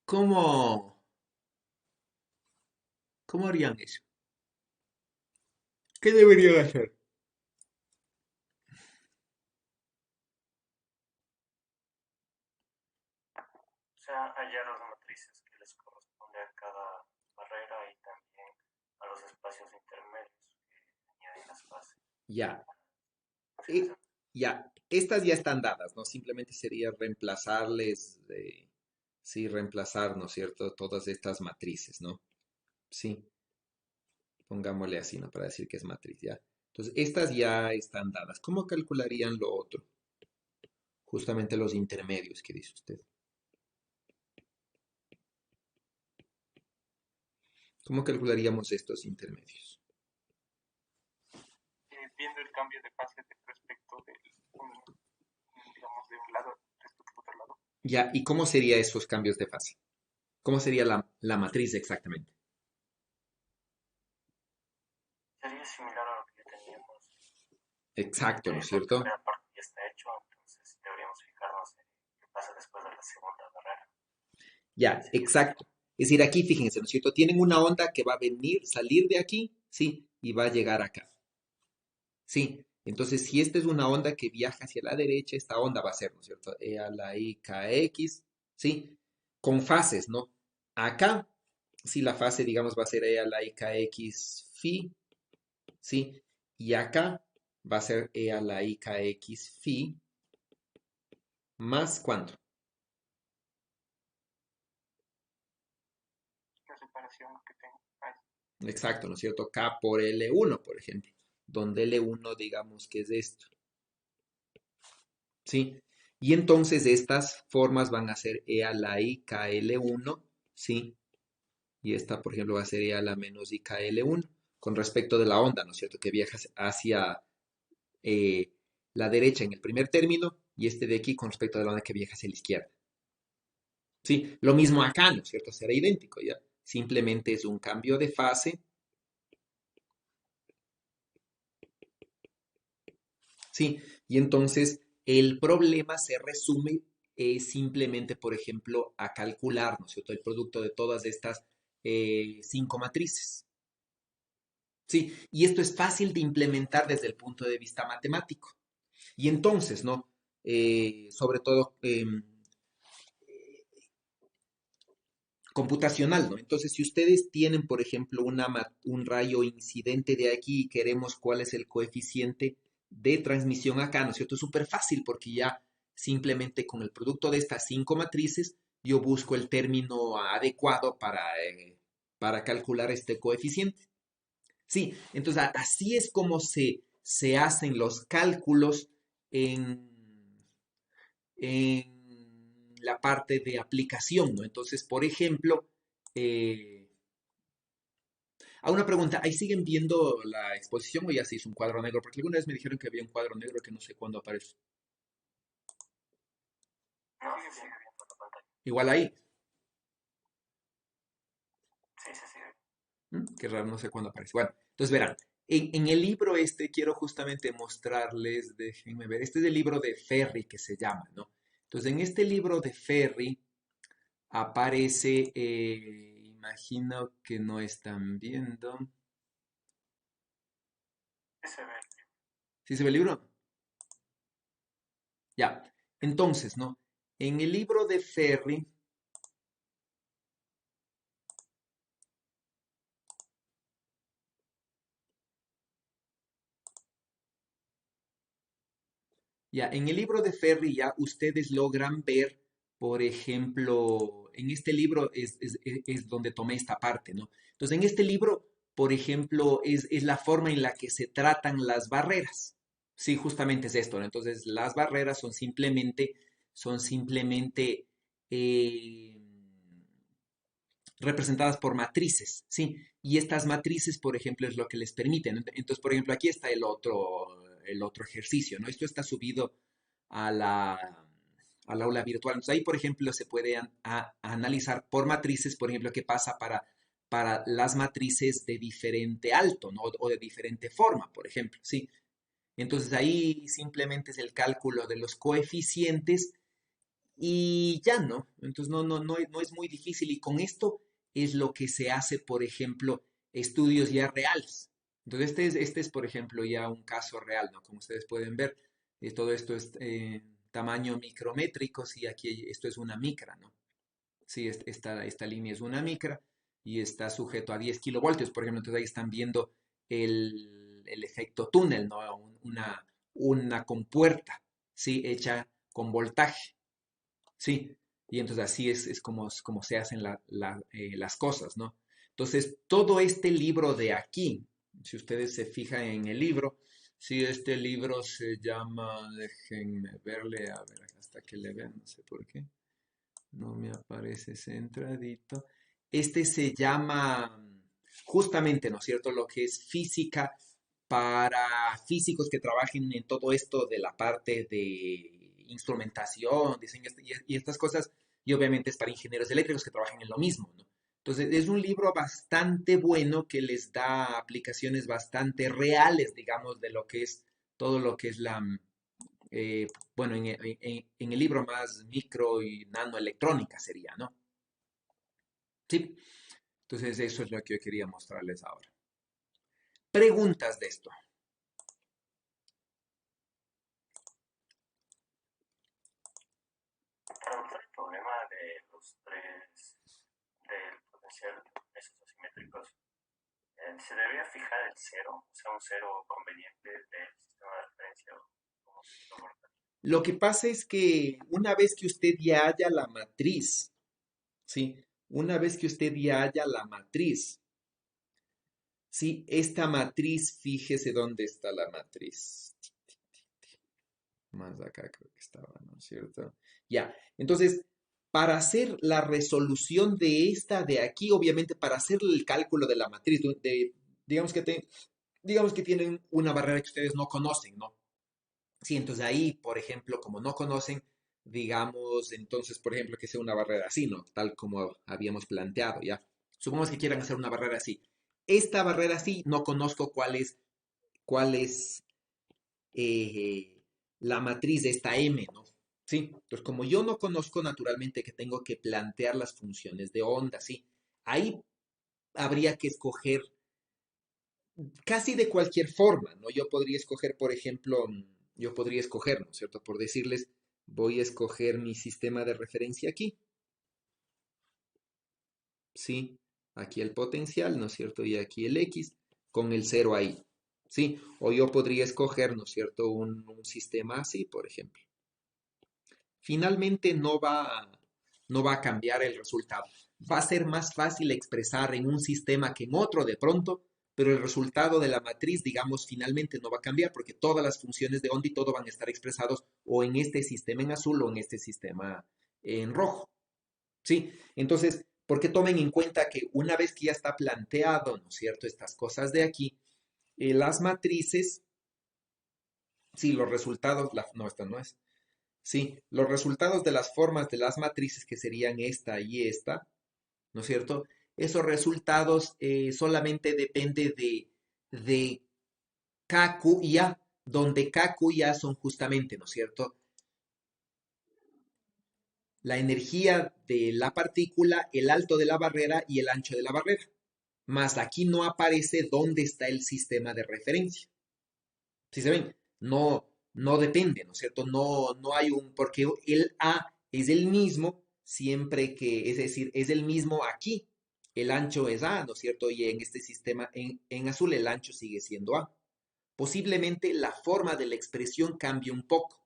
¿Cómo, cómo harían eso? ¿Qué deberían hacer? O sea, hallar las matrices que les corresponde a cada barrera y también a los espacios intermedios que añaden las fases. Ya, Funciones. ya, estas ya están dadas, ¿no? Simplemente sería reemplazarles, sí, reemplazar, ¿no es cierto? Todas estas matrices, ¿no? Sí, pongámosle así, ¿no? Para decir que es matriz, ¿ya? Entonces, estas ya están dadas. ¿Cómo calcularían lo otro? Justamente los intermedios que dice usted. ¿Cómo calcularíamos estos intermedios? Viendo el cambio de fase respecto digamos, de un lado respecto al otro lado. Ya, ¿y cómo serían esos cambios de fase? ¿Cómo sería la matriz exactamente? Sería similar a lo que ya teníamos. Exacto, ¿no es La cierto? primera parte ya está hecho, entonces deberíamos fijarnos en qué pasa después de la segunda barrera. Ya, exacto. Es decir, aquí fíjense, ¿no es cierto? Tienen una onda que va a venir, salir de aquí, sí, y va a llegar acá. Sí, entonces si esta es una onda que viaja hacia la derecha, esta onda va a ser, ¿no es cierto? E a la I, K, X, sí, con fases, ¿no? Acá, sí, la fase, digamos, va a ser E a la I, K, X, Phi, sí, y acá va a ser E a la I, K, X, Phi, más ¿cuánto? La separación que tengo. Exacto, ¿no es cierto? K por L1, por ejemplo. donde L1 digamos que es esto, ¿sí? Y entonces estas formas van a ser E a la I KL1, ¿sí? Y esta, por ejemplo, va a ser E a la menos I KL1, con respecto de la onda, ¿no es cierto? Que viaja hacia eh, la derecha en el primer término y este de aquí con respecto a la onda que viaja hacia la izquierda. ¿Sí? Lo mismo acá, ¿no es cierto? Será idéntico, ¿ya? Simplemente es un cambio de fase, ¿sí? Y entonces el problema se resume simplemente, por ejemplo, a calcular, ¿no es cierto? El producto de todas estas 5 matrices, ¿sí? Y esto es fácil de implementar desde el punto de vista matemático. Y entonces, ¿no? Sobre todo computacional, ¿no? Entonces, si ustedes tienen, por ejemplo, un rayo incidente de aquí y queremos cuál es el coeficiente de transmisión acá, ¿no es cierto? Es súper fácil porque ya simplemente con el producto de estas 5 matrices yo busco el término adecuado para calcular este coeficiente. Sí, entonces así es como se hacen los cálculos en, la parte de aplicación, ¿no? Entonces, por ejemplo, eh, a una pregunta, ¿ahí siguen viendo la exposición o ya se hizo un cuadro negro? Porque alguna vez me dijeron que había un cuadro negro que no sé cuándo aparece. No, se sigue viendo la pantalla. Igual ahí. Sí, se sigue. Qué raro, no sé cuándo aparece. Bueno, entonces verán, en el libro este quiero justamente mostrarles, déjenme ver, este es el libro de Ferri que se llama, ¿no? Entonces, en este libro de Ferri aparece, imagino que no están viendo. Sí se ve. ¿Sí se ve el libro? Ya. Entonces, ¿no? En el libro de Ferri, ya, en el libro de Ferri ya ustedes logran ver, por ejemplo, en este libro es donde tomé esta parte, ¿no? Entonces, en este libro, por ejemplo, es la forma en la que se tratan las barreras. Sí, justamente es esto, ¿no? Entonces, las barreras son simplemente eh, representadas por matrices, ¿sí? Y estas matrices, por ejemplo, es lo que les permiten. Entonces, por ejemplo, aquí está el otro ejercicio, ¿no? Esto está subido a al aula virtual. Entonces, ahí, por ejemplo, se puede analizar por matrices, por ejemplo, qué pasa para las matrices de diferente alto, ¿no? O de diferente forma, por ejemplo, ¿sí? Entonces, ahí simplemente es el cálculo de los coeficientes y ya, ¿no? Entonces no es muy difícil y con esto es lo que se hace, por ejemplo, estudios ya reales. Entonces este es, por ejemplo, ya un caso real, ¿no? Como ustedes pueden ver, todo esto es tamaño micrométrico, sí, aquí esto es una micra, ¿no? Sí, esta línea es una micra y está sujeto a 10 kilovoltios, por ejemplo, entonces ahí están viendo el efecto túnel, ¿no? Una compuerta, ¿sí? Hecha con voltaje. Sí, y entonces así es como se hacen las cosas, ¿no? Entonces, todo este libro de aquí, si ustedes se fijan en el libro, sí, este libro se llama, déjenme verle, a ver, hasta que le vean, no sé por qué, no me aparece centradito. Este se llama, justamente, ¿no es cierto?, lo que es física para físicos que trabajen en todo esto de la parte de instrumentación, diseño y estas cosas, y obviamente es para ingenieros eléctricos que trabajen en lo mismo, ¿no? Entonces, es un libro bastante bueno que les da aplicaciones bastante reales, digamos, de lo que es todo lo que es bueno, en el libro más micro y nanoelectrónica sería, ¿no? Sí. Entonces, eso es lo que yo quería mostrarles ahora. Preguntas de esto. El problema de los tres, del potencial de esos asimétricos, se debería fijar el cero, o sea, un cero conveniente del sistema de referencia. Como Lo que pasa es que una vez que usted ya haya la matriz, ¿sí? Una vez que usted ya haya la matriz, Sí, esta matriz, fíjese dónde está la matriz. Más acá creo que estaba, ¿no es cierto? Ya, entonces, para hacer la resolución de esta de aquí, obviamente para hacer el cálculo de la matriz, digamos digamos que tienen una barrera que ustedes no conocen, ¿no? Sí, entonces ahí, por ejemplo, como no conocen, digamos, entonces, por ejemplo, que sea una barrera así, ¿no? Tal como habíamos planteado, ¿ya? Supongamos que quieran hacer una barrera así. Esta barrera así, no conozco cuál es la matriz de esta M, ¿no? Sí, entonces como yo no conozco naturalmente que tengo que plantear las funciones de onda, ¿sí? Ahí habría que escoger casi de cualquier forma, ¿no? Yo podría escoger, por ejemplo, yo podría escoger, ¿no es cierto? Por decirles, voy a escoger mi sistema de referencia aquí, ¿sí? Aquí el potencial, ¿no es cierto? Y aquí el X con el cero ahí, ¿sí? O yo podría escoger, ¿no es cierto? Un sistema así, por ejemplo. Finalmente no va a cambiar el resultado. Va a ser más fácil expresar en un sistema que en otro de pronto, pero el resultado de la matriz, digamos, finalmente no va a cambiar porque todas las funciones de onda y todo van a estar expresados o en este sistema en azul o en este sistema en rojo. ¿Sí? Entonces, porque tomen en cuenta que una vez que ya está planteado, ¿no es cierto?, estas cosas de aquí, las matrices, sí, los resultados, no, esta no es. Sí, los resultados de las formas de las matrices, que serían esta y esta, ¿no es cierto? Esos resultados solamente depende de K, Q y A, donde K, Q y A son justamente, ¿no es cierto? La energía de la partícula, el alto de la barrera y el ancho de la barrera. Más aquí no aparece dónde está el sistema de referencia. Si se ven, no depende, ¿no es cierto? No hay porque el A es el mismo siempre que, es decir, es el mismo aquí. El ancho es A, ¿no es cierto? Y en este sistema en azul el ancho sigue siendo A. Posiblemente la forma de la expresión cambie un poco,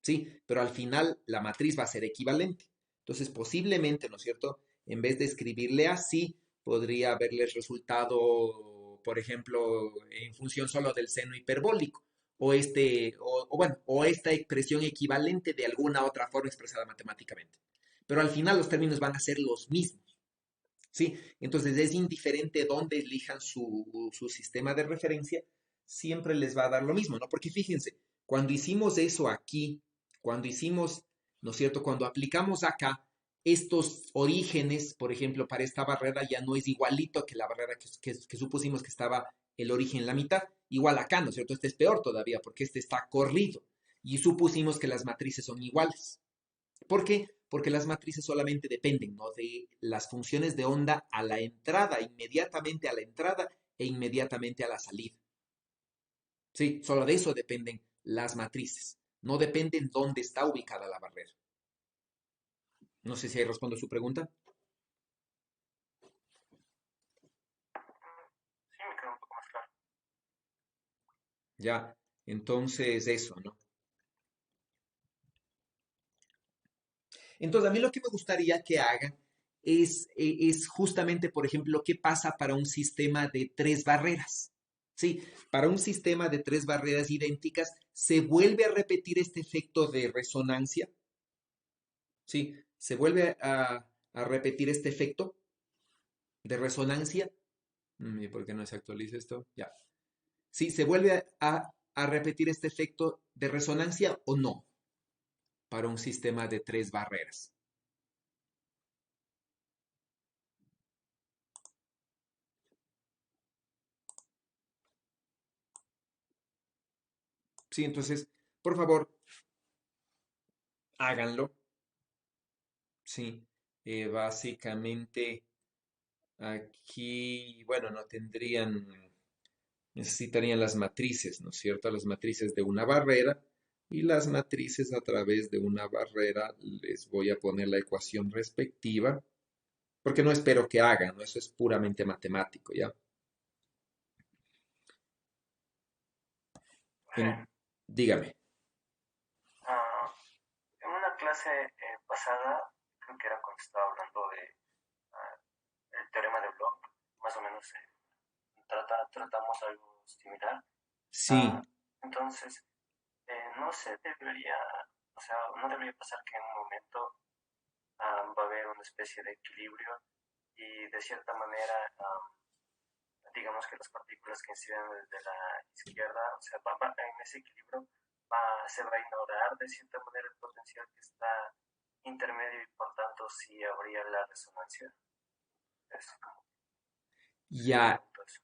¿sí? Pero al final la matriz va a ser equivalente. Entonces, posiblemente, ¿no es cierto? En vez de escribirle así, podría haberle resultado, por ejemplo, en función solo del seno hiperbólico, o esta expresión equivalente de alguna otra forma expresada matemáticamente. Pero al final los términos van a ser los mismos, ¿sí? Entonces es indiferente dónde elijan su sistema de referencia, siempre les va a dar lo mismo, ¿no? Porque fíjense, cuando hicimos eso aquí, cuando hicimos, ¿no es cierto? Cuando aplicamos acá, estos orígenes, por ejemplo, para esta barrera ya no es igualito que la barrera que supusimos que estaba el origen en la mitad. Igual acá, ¿no es cierto? Este es peor todavía porque este está corrido y supusimos que las matrices son iguales. ¿Por qué? Porque las matrices solamente dependen, ¿no?, de las funciones de onda a la entrada, inmediatamente a la entrada e inmediatamente a la salida. Sí, solo de eso dependen las matrices. No dependen dónde está ubicada la barrera. No sé si ahí respondo su pregunta. Sí, me queda un poco más claro. Ya, entonces eso, ¿no? Entonces, a mí lo que me gustaría que hagan es justamente, por ejemplo, qué pasa para un sistema de tres barreras. Sí, para un sistema de tres barreras idénticas, ¿se vuelve a repetir este efecto de resonancia? Sí, se vuelve a repetir este efecto de resonancia. ¿Y por qué no se actualiza esto? Ya. Sí, ¿se vuelve a repetir este efecto de resonancia o no para un sistema de tres barreras? Sí, entonces, por favor, háganlo. Sí, básicamente aquí, bueno, no tendrían, necesitarían las matrices, ¿no es cierto? Las matrices de una barrera y las matrices a través de una barrera les voy a poner la ecuación respectiva, porque no espero que hagan, ¿no? Eso es puramente matemático, ¿ya? Sí. Dígame. Ah, en una clase pasada, creo que era cuando estaba hablando de el teorema de Bloch, más o menos tratamos algo similar. Sí, Entonces, no se debería, o sea, no debería pasar que en un momento va a haber una especie de equilibrio y de cierta manera, digamos que las partículas que inciden desde la izquierda, o sea, en ese equilibrio se va a ignorar de cierta manera el potencial que está intermedio y por tanto sí habría la resonancia. Es como me ya. pregunto eso.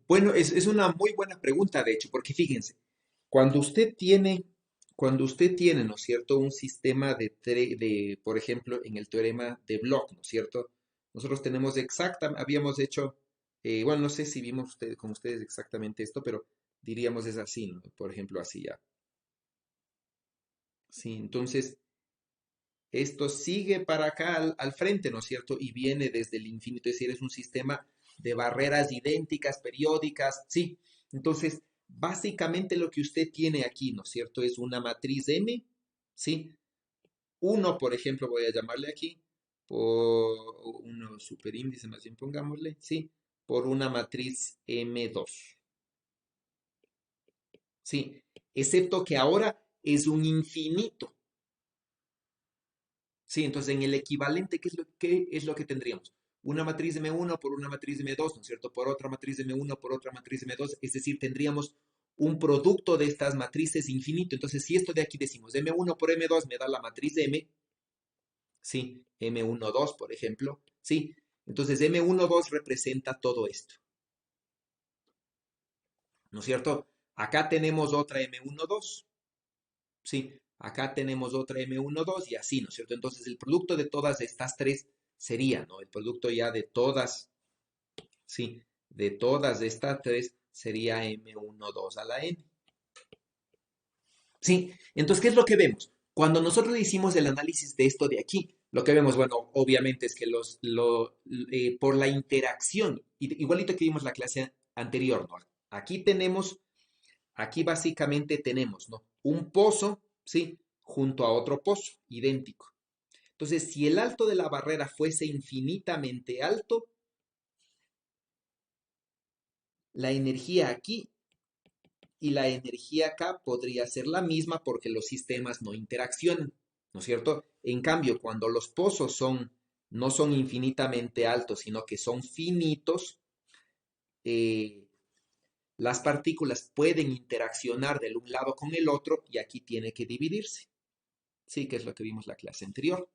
Bueno, es una muy buena pregunta, de hecho, porque fíjense, cuando usted tiene, cuando usted tiene, ¿no es cierto?, un sistema por ejemplo, en el teorema de Bloch, ¿no es cierto? Nosotros tenemos habíamos hecho, bueno, no sé si vimos con ustedes exactamente esto, pero diríamos es así, ¿no? Por ejemplo, así ya. Sí, entonces, esto sigue para acá al frente, ¿no es cierto? Y viene desde el infinito, es decir, es un sistema de barreras idénticas, periódicas, sí. Entonces, básicamente lo que usted tiene aquí, ¿no es cierto? Es una matriz M, ¿sí? Uno, por ejemplo, voy a llamarle aquí, por uno superíndice, más bien pongámosle, ¿sí? Por una matriz M2, ¿sí? Excepto que ahora es un infinito. Sí, entonces en el equivalente, qué es lo que tendríamos? Una matriz M1 por una matriz M2, ¿no es cierto? Por otra matriz M1 por otra matriz M2, es decir, tendríamos un producto de estas matrices infinito. Entonces, si esto de aquí decimos M1 por M2 me da la matriz M, sí, M12, por ejemplo, sí. Entonces, M12 representa todo esto, ¿no es cierto? Acá tenemos otra M12, sí, acá tenemos otra M12 y así, ¿no es cierto? Entonces el producto de todas estas tres sería, ¿no? El producto ya de todas, sí, de todas estas tres sería M12 a la N. Sí, entonces, ¿qué es lo que vemos? Cuando nosotros hicimos el análisis de esto de aquí, lo que vemos, bueno, obviamente es que por la interacción, igualito que vimos la clase anterior, ¿no? Aquí tenemos Aquí básicamente tenemos, ¿no? Un pozo, ¿sí? Junto a otro pozo, idéntico. Entonces, si el alto de la barrera fuese infinitamente alto, la energía aquí y la energía acá podría ser la misma porque los sistemas no interaccionan, ¿no es cierto? En cambio, cuando los pozos no son infinitamente altos, sino que son finitos, eh, las partículas pueden interaccionar del un lado con el otro y aquí tiene que dividirse. Sí, que es lo que vimos la clase anterior.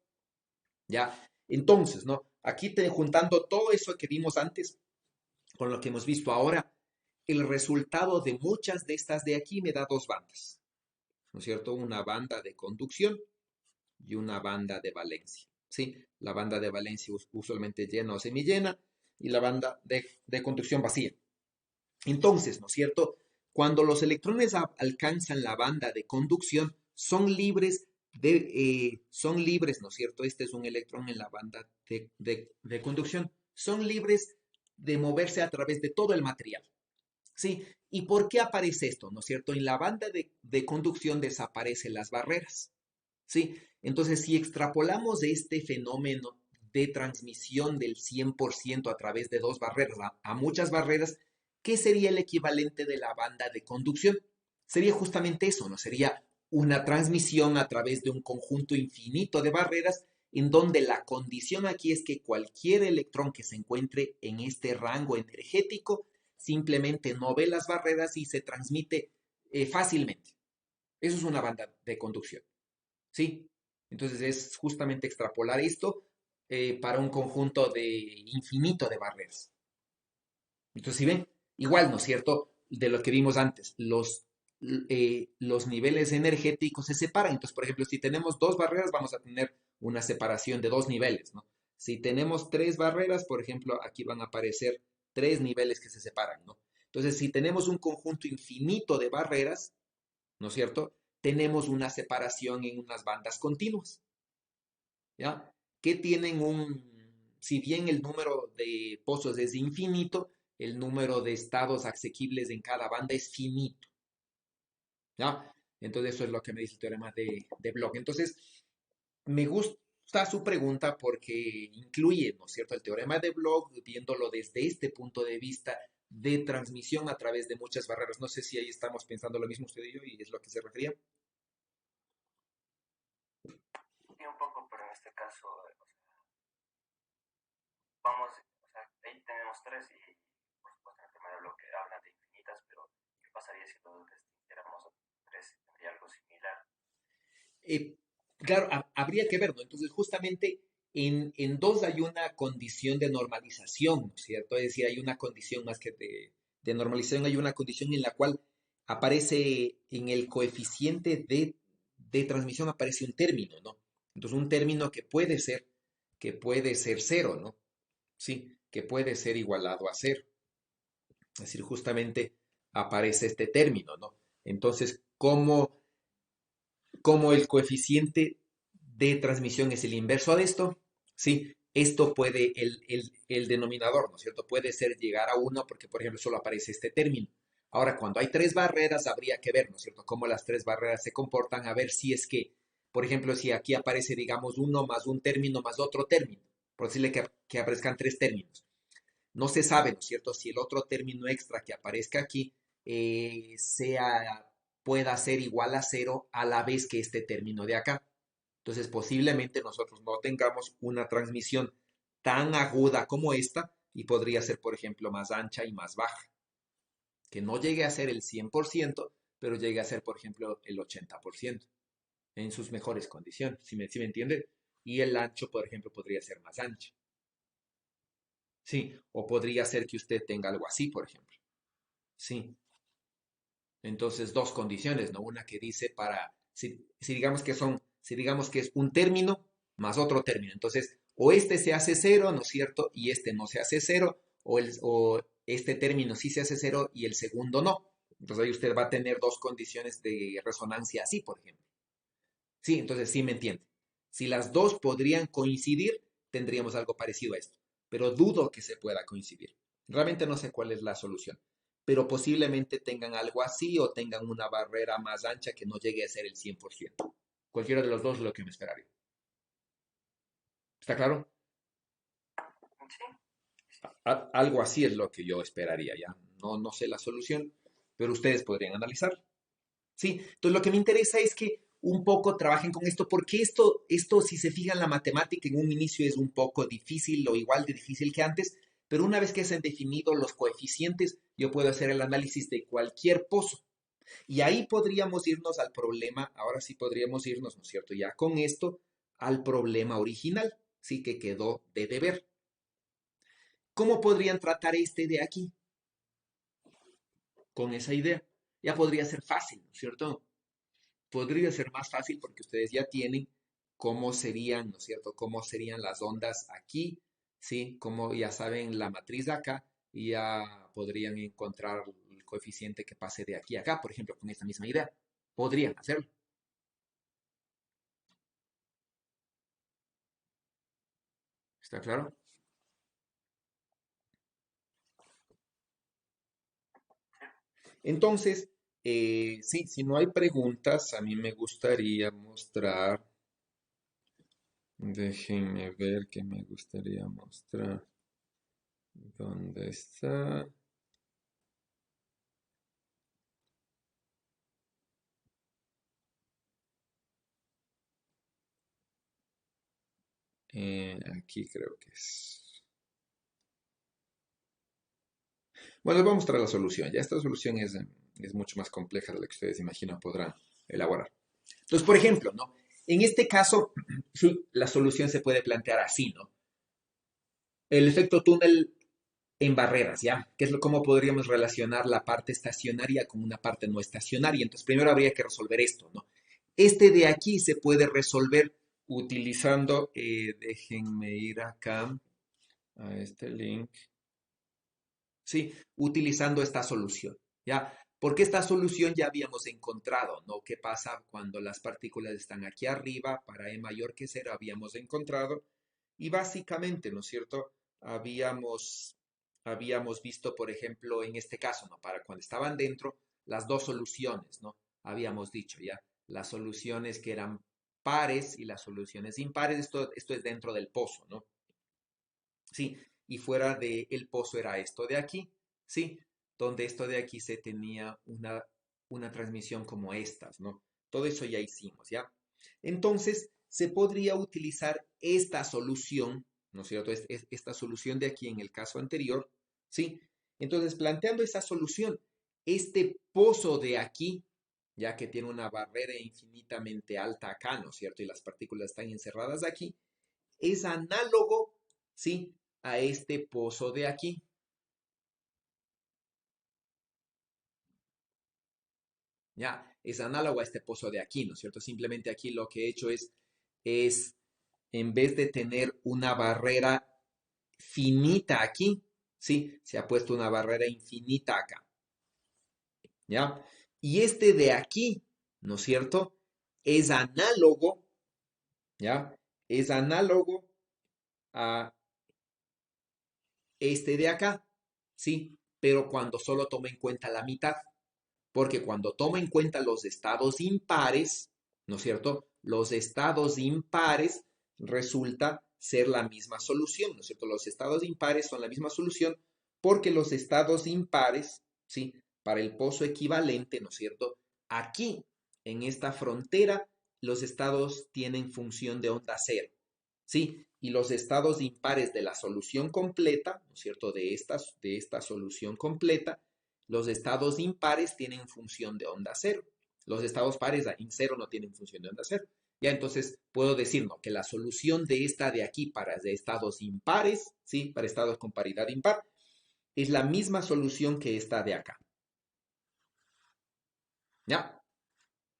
¿Ya? Entonces, ¿no? Aquí juntando todo eso que vimos antes con lo que hemos visto ahora, el resultado de muchas de estas de aquí me da dos bandas, ¿no es cierto? Una banda de conducción y una banda de valencia, ¿sí? La banda de valencia usualmente llena o semillena y la banda de conducción vacía. Entonces, ¿no es cierto? Cuando los electrones alcanzan la banda de conducción, son libres, ¿no es cierto? Este es un electrón en la banda de conducción. Son libres de moverse a través de todo el material. ¿Sí? ¿Y por qué aparece esto? ¿No es cierto? En la banda de conducción desaparecen las barreras. ¿Sí? Entonces, si extrapolamos este fenómeno de transmisión del 100% a través de dos barreras a muchas barreras, ¿qué sería el equivalente de la banda de conducción? Sería justamente eso, ¿no? Sería una transmisión a través de un conjunto infinito de barreras en donde la condición aquí es que cualquier electrón que se encuentre en este rango energético simplemente no ve las barreras y se transmite fácilmente. Eso es una banda de conducción. ¿Sí? Entonces es justamente extrapolar esto para un conjunto de infinito de barreras. Entonces, si ven, igual, ¿no es cierto? De lo que vimos antes, los niveles energéticos se separan. Entonces, por ejemplo, si tenemos dos barreras, vamos a tener una separación de dos niveles, ¿no? Si tenemos tres barreras, por ejemplo, aquí van a aparecer tres niveles que se separan, ¿no? Entonces, si tenemos un conjunto infinito de barreras, ¿no es cierto? Tenemos una separación en unas bandas continuas, ¿ya? Que tienen si bien el número de pozos es infinito, el número de estados asequibles en cada banda es finito, ¿ya? Entonces eso es lo que me dice el teorema de Bloch. Entonces, me gusta su pregunta porque incluye, ¿no es cierto?, el teorema de Bloch, viéndolo desde este punto de vista de transmisión a través de muchas barreras. No sé si ahí estamos pensando lo mismo usted y yo, y es lo que se refería. Sí, un poco, pero en este caso, vamos, o sea, ahí tenemos tres y por supuesto en el primer bloque hablan de infinitas, pero ¿qué pasaría si los distinguiéramos tres? ¿Tendría algo similar? Claro, habría que ver, ¿no? Entonces, justamente en dos hay una condición de normalización, ¿no es cierto? Es decir, hay una condición más que de normalización, hay una condición en la cual aparece en el coeficiente de transmisión, aparece un término, ¿no? Entonces, un término que puede ser cero, ¿no? Sí, que puede ser igualado a cero. Es decir, justamente aparece este término, ¿no? Entonces, como el coeficiente de transmisión es el inverso de esto, ¿sí? Esto puede, el denominador, ¿no es cierto? Puede ser llegar a uno porque, por ejemplo, solo aparece este término. Ahora, cuando hay tres barreras, habría que ver, ¿no es cierto?, cómo las tres barreras se comportan, a ver si es que, por ejemplo, si aquí aparece, digamos, uno más un término más otro término, por decirle que aparezcan tres términos. No se sabe, ¿no es cierto?, si el otro término extra que aparezca aquí pueda ser igual a cero a la vez que este término de acá. Entonces, posiblemente nosotros no tengamos una transmisión tan aguda como esta y podría ser, por ejemplo, más ancha y más baja. Que no llegue a ser el 100%, pero llegue a ser, por ejemplo, el 80% en sus mejores condiciones, ¿sí me entiende? Y el ancho, por ejemplo, podría ser más ancho. Sí, o podría ser que usted tenga algo así, por ejemplo. Sí. Entonces, dos condiciones, ¿no? Una que dice si digamos si digamos que es un término más otro término. Entonces, o este se hace cero, ¿no es cierto? Y este no se hace cero, o este término sí se hace cero y el segundo no. Entonces, ahí usted va a tener dos condiciones de resonancia así, por ejemplo. Sí, entonces sí me entiende. Si las dos podrían coincidir, tendríamos algo parecido a esto, pero dudo que se pueda coincidir. Realmente no sé cuál es la solución, pero posiblemente tengan algo así o tengan una barrera más ancha que no llegue a ser el 100%. Cualquiera de los dos es lo que me esperaría. ¿Está claro? Sí, Algo así es lo que yo esperaría, ¿ya? No sé la solución, pero ustedes podrían analizar. Sí, entonces lo que me interesa es que un poco trabajen con esto, porque esto, si se fijan, la matemática en un inicio es un poco difícil o igual de difícil que antes, pero una vez que se han definido los coeficientes, yo puedo hacer el análisis de cualquier pozo. Y ahí podríamos irnos al problema, ahora sí podríamos irnos, ¿no es cierto? Ya con esto, al problema original, sí que quedó de deber. ¿Cómo podrían tratar este de aquí? Con esa idea. Ya podría ser fácil, ¿no es cierto? Podría ser más fácil porque ustedes ya tienen cómo serían, ¿no es cierto? Cómo serían las ondas aquí, ¿sí? Como ya saben la matriz de acá y ya podrían encontrar el coeficiente que pase de aquí a acá, por ejemplo, con esta misma idea. Podrían hacerlo. ¿Está claro? Entonces, sí, si no hay preguntas, a mí me gustaría mostrar, déjenme ver qué me gustaría mostrar. ¿Dónde está? Aquí creo que es. Bueno, les voy a mostrar la solución. Ya esta solución es mucho más compleja de lo que ustedes imaginan podrán elaborar. Entonces, por ejemplo, ¿no? En este caso, sí, la solución se puede plantear así, ¿no? El efecto túnel en barreras, ¿ya? ¿Cómo podríamos relacionar la parte estacionaria con una parte no estacionaria? Entonces, primero habría que resolver esto, ¿no? Este de aquí se puede resolver utilizando, déjenme ir acá a este link. ¿Sí? Utilizando esta solución, ¿ya? Porque esta solución ya habíamos encontrado, ¿no? ¿Qué pasa cuando las partículas están aquí arriba? Para E mayor que cero habíamos encontrado. Y básicamente, ¿no es cierto? Habíamos visto, por ejemplo, en este caso, ¿no? Para cuando estaban dentro, las dos soluciones, ¿no? Habíamos dicho, ¿ya? Las soluciones que eran pares y las soluciones impares. Esto es dentro del pozo, ¿no? Sí, y fuera del pozo era esto de aquí, ¿sí? Donde esto de aquí se tenía una transmisión como estas, ¿no? Todo eso ya hicimos, ¿ya? Entonces, se podría utilizar esta solución, ¿no es cierto? Esta solución de aquí en el caso anterior, ¿sí? Entonces, planteando esa solución, este pozo de aquí, ya que tiene una barrera infinitamente alta acá, ¿no es cierto? Y las partículas están encerradas aquí, es análogo, ¿sí? A este pozo de aquí. Ya, es análogo a este pozo de aquí, ¿no es cierto? Simplemente aquí lo que he hecho es en vez de tener una barrera finita aquí, ¿sí? Se ha puesto una barrera infinita acá, ¿ya? Y este de aquí, ¿no es cierto? Es análogo, ¿ya? Es análogo a este de acá, ¿sí? Pero cuando solo toma en cuenta la mitad, porque cuando toma en cuenta los estados impares, ¿no es cierto? Los estados impares resulta ser la misma solución, ¿no es cierto? Los estados impares son la misma solución porque los estados impares, ¿sí? Para el pozo equivalente, ¿no es cierto? Aquí, en esta frontera, los estados tienen función de onda cero, ¿sí? Y los estados impares de la solución completa, ¿no es cierto? De esta solución completa, los estados impares tienen función de onda cero. Los estados pares en cero no tienen función de onda cero. Ya entonces puedo decir, ¿no? Que la solución de esta de aquí para de estados impares, ¿sí? Para estados con paridad impar, es la misma solución que esta de acá. ¿Ya?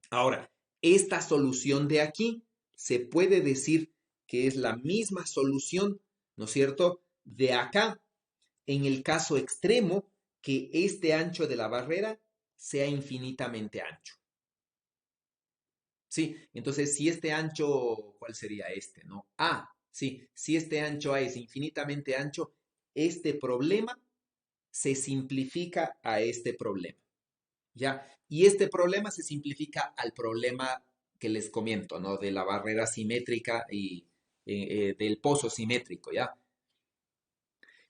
Ahora, esta solución de aquí se puede decir que es la misma solución, ¿no es cierto?, de acá, en el caso extremo, que este ancho de la barrera sea infinitamente ancho. Sí, entonces si este ancho, ¿cuál sería este, no? A, sí, si este ancho A es infinitamente ancho, este problema se simplifica a este problema. ¿Ya? Y este problema se simplifica al problema que les comento, ¿no? De la barrera simétrica y del pozo simétrico, ¿ya?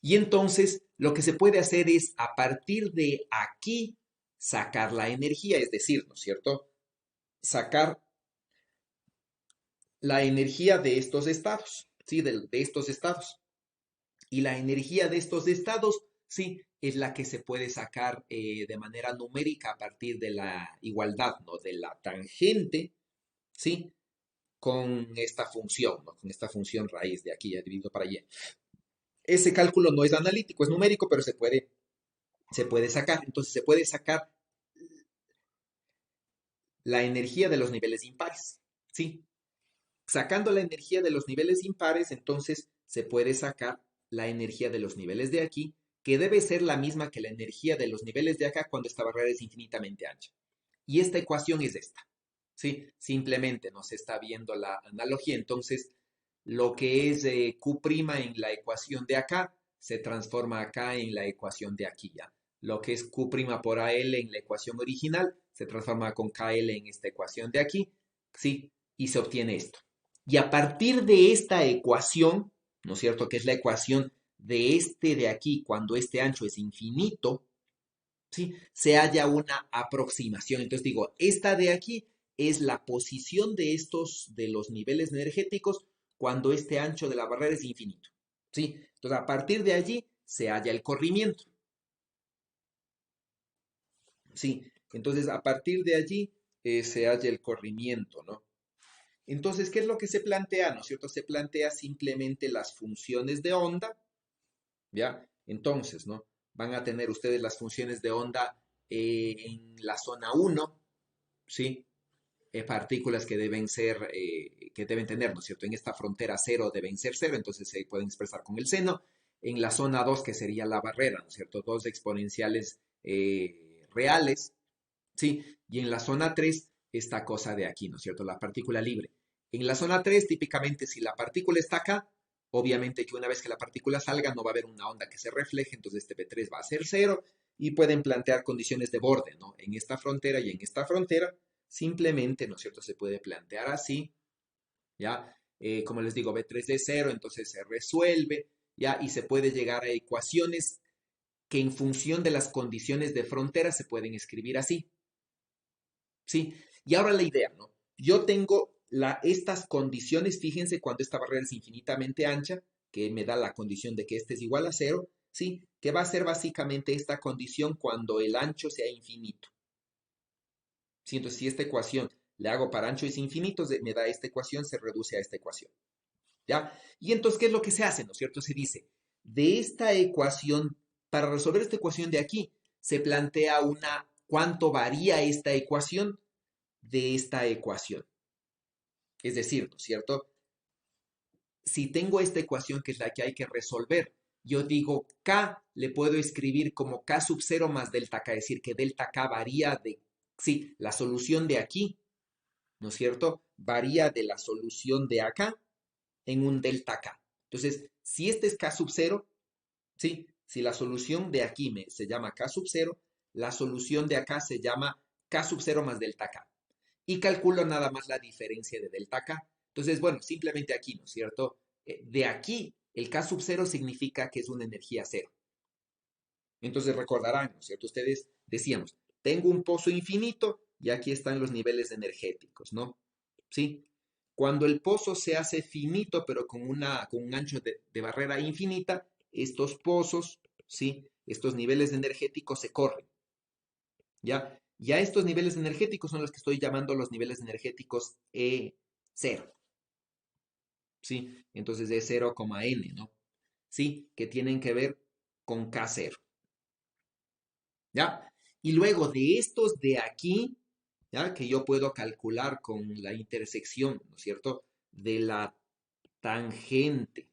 Y entonces lo que se puede hacer es a partir de aquí sacar la energía, es decir, ¿no es cierto? Sacar la energía de estos estados, ¿sí? De estos estados. Y la energía de estos estados, sí, es la que se puede sacar de manera numérica a partir de la igualdad, ¿no? De la tangente, ¿sí? Con esta función, ¿no? Con esta función raíz de aquí, ya dividido para allá. Ese cálculo no es analítico, es numérico, pero se puede sacar. Entonces se puede sacar la energía de los niveles impares, ¿sí? Sacando la energía de los niveles impares, entonces se puede sacar la energía de los niveles de aquí, que debe ser la misma que la energía de los niveles de acá cuando esta barrera es infinitamente ancha. Y esta ecuación es esta, ¿sí? Simplemente nos está viendo la analogía. Entonces, lo que es Q' en la ecuación de acá se transforma acá en la ecuación de aquí ya. Lo que es Q' por AL en la ecuación original se transforma con KL en esta ecuación de aquí, ¿sí? Y se obtiene esto. Y a partir de esta ecuación, ¿no es cierto? Que es la ecuación de este de aquí cuando este ancho es infinito, ¿sí? Se halla una aproximación. Entonces digo, esta de aquí es la posición de estos, de los niveles energéticos cuando este ancho de la barrera es infinito, ¿sí? Entonces a partir de allí se halla el corrimiento, ¿sí? Entonces a partir de allí se halla el corrimiento, ¿no? Entonces, ¿qué es lo que se plantea? ¿No es cierto? Se plantea simplemente las funciones de onda, ¿ya? Entonces, ¿no? Van a tener ustedes las funciones de onda en la zona 1, ¿sí? Partículas que deben ser, que deben tener, ¿no es cierto? En esta frontera 0 deben ser 0, entonces se pueden expresar con el seno. En la zona 2, que sería la barrera, ¿no es cierto? Dos exponenciales reales, ¿sí? Y en la zona 3, esta cosa de aquí, ¿no es cierto? La partícula libre. En la zona 3, típicamente, si la partícula está acá, obviamente que una vez que la partícula salga no va a haber una onda que se refleje, entonces este P3 va a ser 0 y pueden plantear condiciones de borde, ¿no? En esta frontera y en esta frontera, simplemente, ¿no es cierto? Se puede plantear así, ¿ya? Como les digo, B3 de 0, entonces se resuelve, ¿ya? Y se puede llegar a ecuaciones que en función de las condiciones de frontera se pueden escribir así. ¿Sí? Y ahora la idea, ¿no? Yo tengo estas condiciones, fíjense, cuando esta barrera es infinitamente ancha, que me da la condición de que este es igual a 0, ¿sí? Que va a ser básicamente esta condición cuando el ancho sea infinito. ¿Sí? Entonces, si esta ecuación le hago para ancho es infinito, me da esta ecuación, se reduce a esta ecuación. ¿Ya? Y entonces, ¿qué es lo que se hace? ¿No es cierto? Se dice, de esta ecuación, para resolver esta ecuación de aquí, se plantea ¿cuánto varía esta ecuación de esta ecuación? Es decir, ¿no es cierto? Si tengo esta ecuación que es la que hay que resolver, yo digo K le puedo escribir como K sub 0 más delta K, es decir, que delta K varía sí, la solución de aquí, ¿no es cierto? Varía de la solución de acá en un delta K. Entonces, si este es K sub 0, ¿sí? Si la solución de aquí se llama K sub 0, la solución de acá se llama K sub 0 más delta K. Y calculo nada más la diferencia de delta K. Entonces, bueno, simplemente aquí, ¿no es cierto? De aquí, el K sub 0 significa que es una energía cero. Entonces recordarán, ¿no es cierto? Ustedes decíamos, tengo un pozo infinito y aquí están los niveles energéticos, ¿no? ¿Sí? Cuando el pozo se hace finito, pero con un ancho de barrera infinita, estos pozos, ¿sí? Estos niveles energéticos se corren, ¿ya? Ya estos niveles energéticos son los que estoy llamando los niveles energéticos E0, ¿sí? Entonces E0, N, ¿no? ¿Sí? Que tienen que ver con K0, ¿ya? Y luego de estos de aquí, ¿ya? Que yo puedo calcular con la intersección, ¿no es cierto? De la tangente,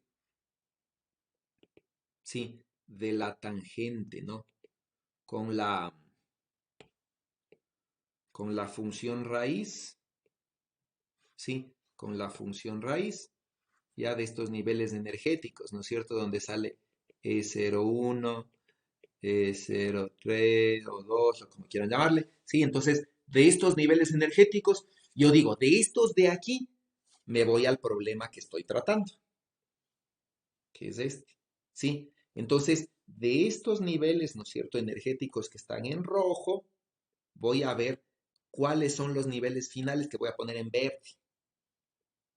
¿sí? De la tangente, ¿no? Con la función raíz, ¿sí? Con la función raíz, ya de estos niveles energéticos, ¿no es cierto? Donde sale E01, E03 o 2 o como quieran llamarle, ¿sí? Entonces, de estos niveles energéticos, yo digo, de estos de aquí, me voy al problema que estoy tratando, que es este, ¿sí? Entonces, de estos niveles, ¿no es cierto?, energéticos que están en rojo, voy a ver cuáles son los niveles finales que voy a poner en verde,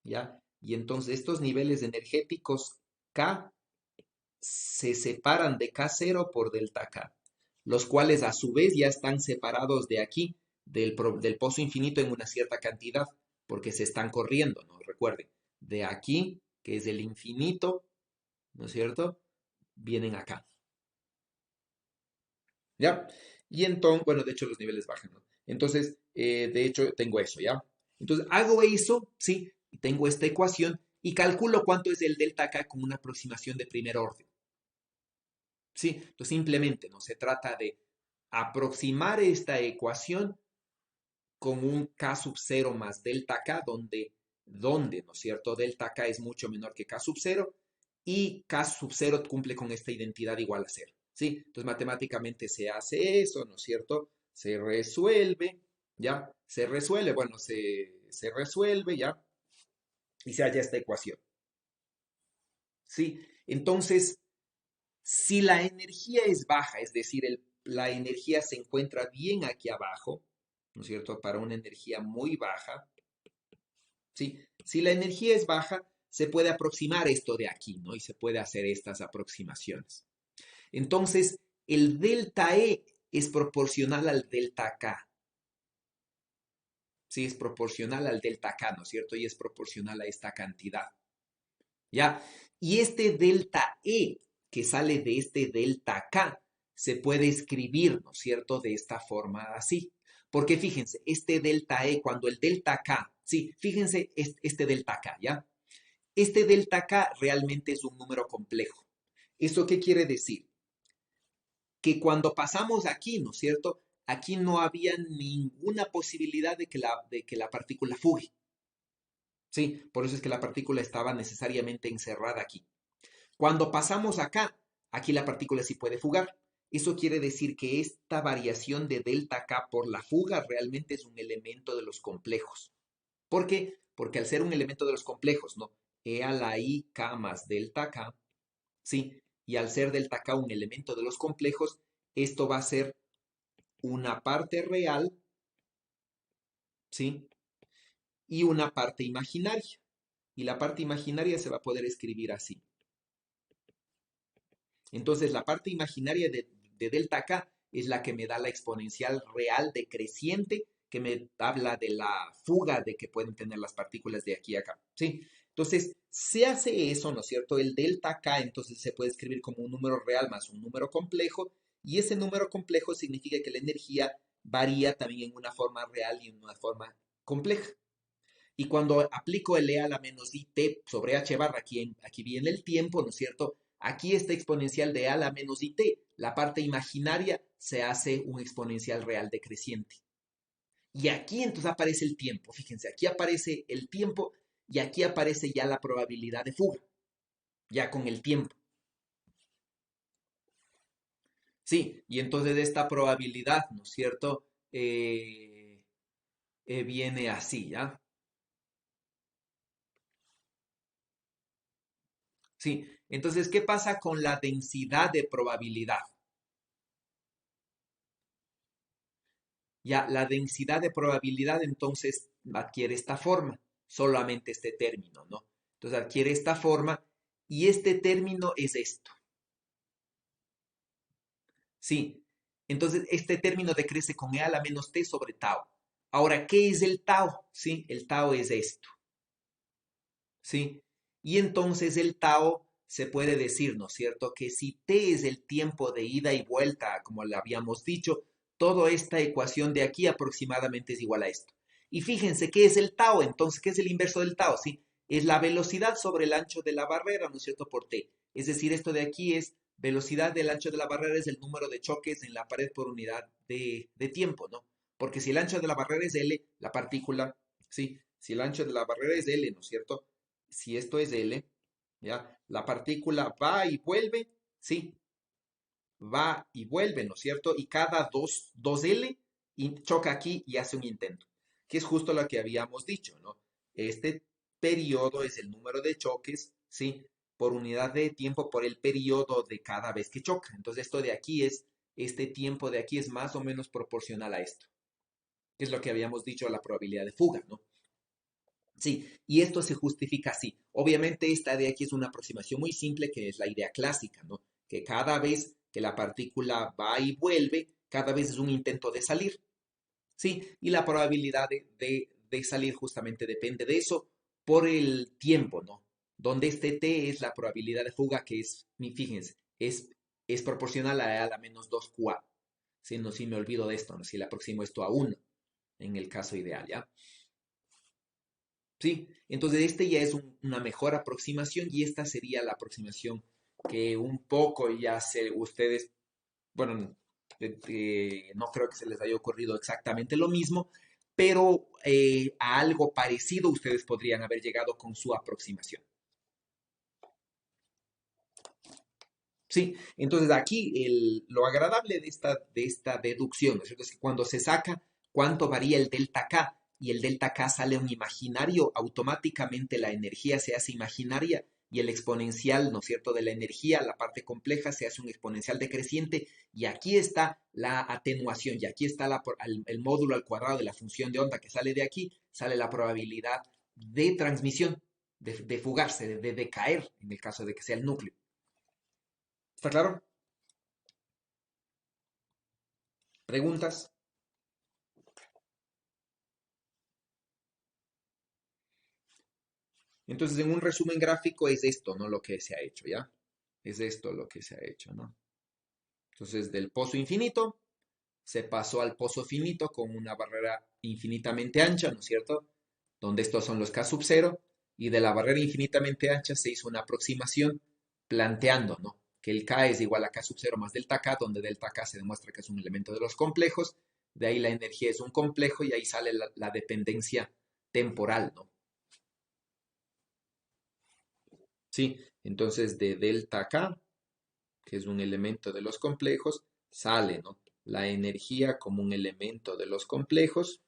¿ya? Y entonces estos niveles energéticos K se separan de K0 por delta K, los cuales a su vez ya están separados de aquí, del pozo infinito en una cierta cantidad, porque se están corriendo, ¿no? Recuerden, de aquí, que es el infinito, ¿no es cierto? Vienen acá. ¿Ya? Y entonces, bueno, de hecho los niveles bajan, ¿no? Entonces, de hecho, tengo eso, ¿ya? Entonces, hago eso, ¿sí? Y tengo esta ecuación y calculo cuánto es el delta K con una aproximación de primer orden. ¿Sí? Entonces, simplemente, ¿no? Se trata de aproximar esta ecuación con un K sub 0 más delta K, donde, ¿no es cierto? Delta K es mucho menor que K sub 0 y K sub 0 cumple con esta identidad igual a 0. ¿Sí? Entonces matemáticamente se hace eso, ¿no es cierto? Se resuelve, ¿ya? Se resuelve, bueno, se resuelve, ¿ya? Y se halla esta ecuación. ¿Sí? Entonces, si la energía es baja, es decir, la energía se encuentra bien aquí abajo, ¿no es cierto? Para una energía muy baja, ¿sí? Si la energía es baja, se puede aproximar esto de aquí, ¿no? Y se puede hacer estas aproximaciones. Entonces, el delta E es proporcional al delta K. Sí, es proporcional al delta K, ¿no es cierto? Y es proporcional a esta cantidad. ¿Ya? Y este delta E que sale de este delta K se puede escribir, ¿no es cierto? De esta forma así. Porque fíjense, este delta E, cuando el delta K, sí, fíjense este delta K, ¿ya? Este delta K realmente es un número complejo. ¿Eso qué quiere decir? Que cuando pasamos aquí, ¿no es cierto? Aquí no había ninguna posibilidad de que la partícula fugue. Sí, por eso es que la partícula estaba necesariamente encerrada aquí. Cuando pasamos acá, aquí la partícula sí puede fugar. Eso quiere decir que esta variación de delta K por la fuga realmente es un elemento de los complejos. ¿Por qué? Porque al ser un elemento de los complejos, ¿no? E a la I K más delta K, ¿sí? y al ser delta K un elemento de los complejos, esto va a ser una parte real, ¿sí? Y una parte imaginaria. Y la parte imaginaria se va a poder escribir así. Entonces, la parte imaginaria de delta K es la que me da la exponencial real decreciente, que me habla de la fuga de que pueden tener las partículas de aquí a acá, ¿sí? Entonces, se hace eso, ¿no es cierto? El delta K, entonces, se puede escribir como un número real más un número complejo, y ese número complejo significa que la energía varía también en una forma real y en una forma compleja. Y cuando aplico el E a la menos IT sobre H barra, aquí viene el tiempo, ¿no es cierto? Aquí esta exponencial de A a la menos IT, la parte imaginaria, se hace un exponencial real decreciente. Y aquí entonces aparece el tiempo, fíjense, aquí aparece el tiempo y aquí aparece ya la probabilidad de fuga, ya con el tiempo. Sí, y entonces esta probabilidad, ¿no es cierto? Viene así, ¿ya? Sí, entonces, ¿qué pasa con la densidad de probabilidad? Ya, la densidad de probabilidad entonces adquiere esta forma, solamente este término, ¿no? Entonces adquiere esta forma y este término es esto. Sí, entonces este término decrece con e a la menos t sobre tau. Ahora, ¿qué es el tau? Sí, el tau es esto. ¿Sí? Y entonces el tau se puede decir, ¿no es cierto?, que si t es el tiempo de ida y vuelta, como le habíamos dicho, toda esta ecuación de aquí aproximadamente es igual a esto. Y fíjense, ¿qué es el tau? Entonces, ¿qué es el inverso del tau? ¿Sí? Es la velocidad sobre el ancho de la barrera, ¿no es cierto?, por t. Es decir, esto de aquí es velocidad del ancho de la barrera es el número de choques en la pared por unidad de tiempo, ¿no? Porque si el ancho de la barrera es L, la partícula, ¿sí? Si el ancho de la barrera es L, ¿no es cierto?, si esto es L, ¿ya? La partícula va y vuelve, sí, va y vuelve, ¿no es cierto? Y cada 2L choca aquí y hace un intento, que es justo lo que habíamos dicho, ¿no? Este periodo es el número de choques, ¿sí? Por unidad de tiempo por el periodo de cada vez que choca. Entonces esto de aquí es, este tiempo de aquí es más o menos proporcional a esto, que es lo que habíamos dicho a la probabilidad de fuga, ¿no? Sí, y esto se justifica así. Obviamente esta de aquí es una aproximación muy simple que es la idea clásica, ¿no? Que cada vez que la partícula va y vuelve, cada vez es un intento de salir, ¿sí? Y la probabilidad de salir justamente depende de eso por el tiempo, ¿no? Donde este t es la probabilidad de fuga que es, fíjense, es proporcional a la menos 2qa. Si no, si me olvido de esto, ¿no? Si le aproximo esto a 1 en el caso ideal, ¿ya? Sí, entonces este ya es una mejor aproximación y esta sería la aproximación que un poco ya se ustedes, bueno, no creo que se les haya ocurrido exactamente lo mismo, pero a algo parecido ustedes podrían haber llegado con su aproximación. Sí, entonces aquí lo agradable de esta deducción, ¿no es cierto? Es que cuando se saca cuánto varía el delta K y el delta K sale un imaginario, automáticamente la energía se hace imaginaria y el exponencial, ¿no es cierto?, de la energía, la parte compleja, se hace un exponencial decreciente y aquí está la atenuación y aquí está el módulo al cuadrado de la función de onda que sale de aquí, sale la probabilidad de transmisión, de fugarse, de decaer en el caso de que sea el núcleo. ¿Está claro? ¿Preguntas? Entonces, en un resumen gráfico es esto, ¿no? Lo que se ha hecho, ¿ya? Es esto lo que se ha hecho, ¿no? Entonces, del pozo infinito se pasó al pozo finito con una barrera infinitamente ancha, ¿no es cierto? Donde estos son los K sub 0, y de la barrera infinitamente ancha se hizo una aproximación planteando, ¿no? Que el K es igual a K sub 0 más delta K, donde delta K se demuestra que es un elemento de los complejos, de ahí la energía es un complejo y ahí sale la dependencia temporal, ¿no? Sí, entonces de delta K, que es un elemento de los complejos, sale, ¿no?, la energía como un elemento de los complejos,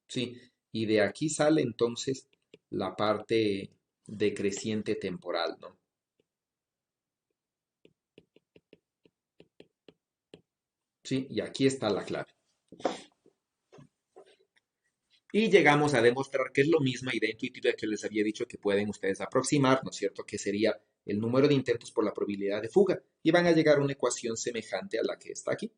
sí, y de aquí sale entonces la parte decreciente temporal, ¿no? ¿Sí? Y aquí está la clave. Y llegamos a demostrar que es lo misma idea intuitiva que les había dicho que pueden ustedes aproximar, ¿no es cierto? Que sería el número de intentos por la probabilidad de fuga. Y van a llegar a una ecuación semejante a la que está aquí.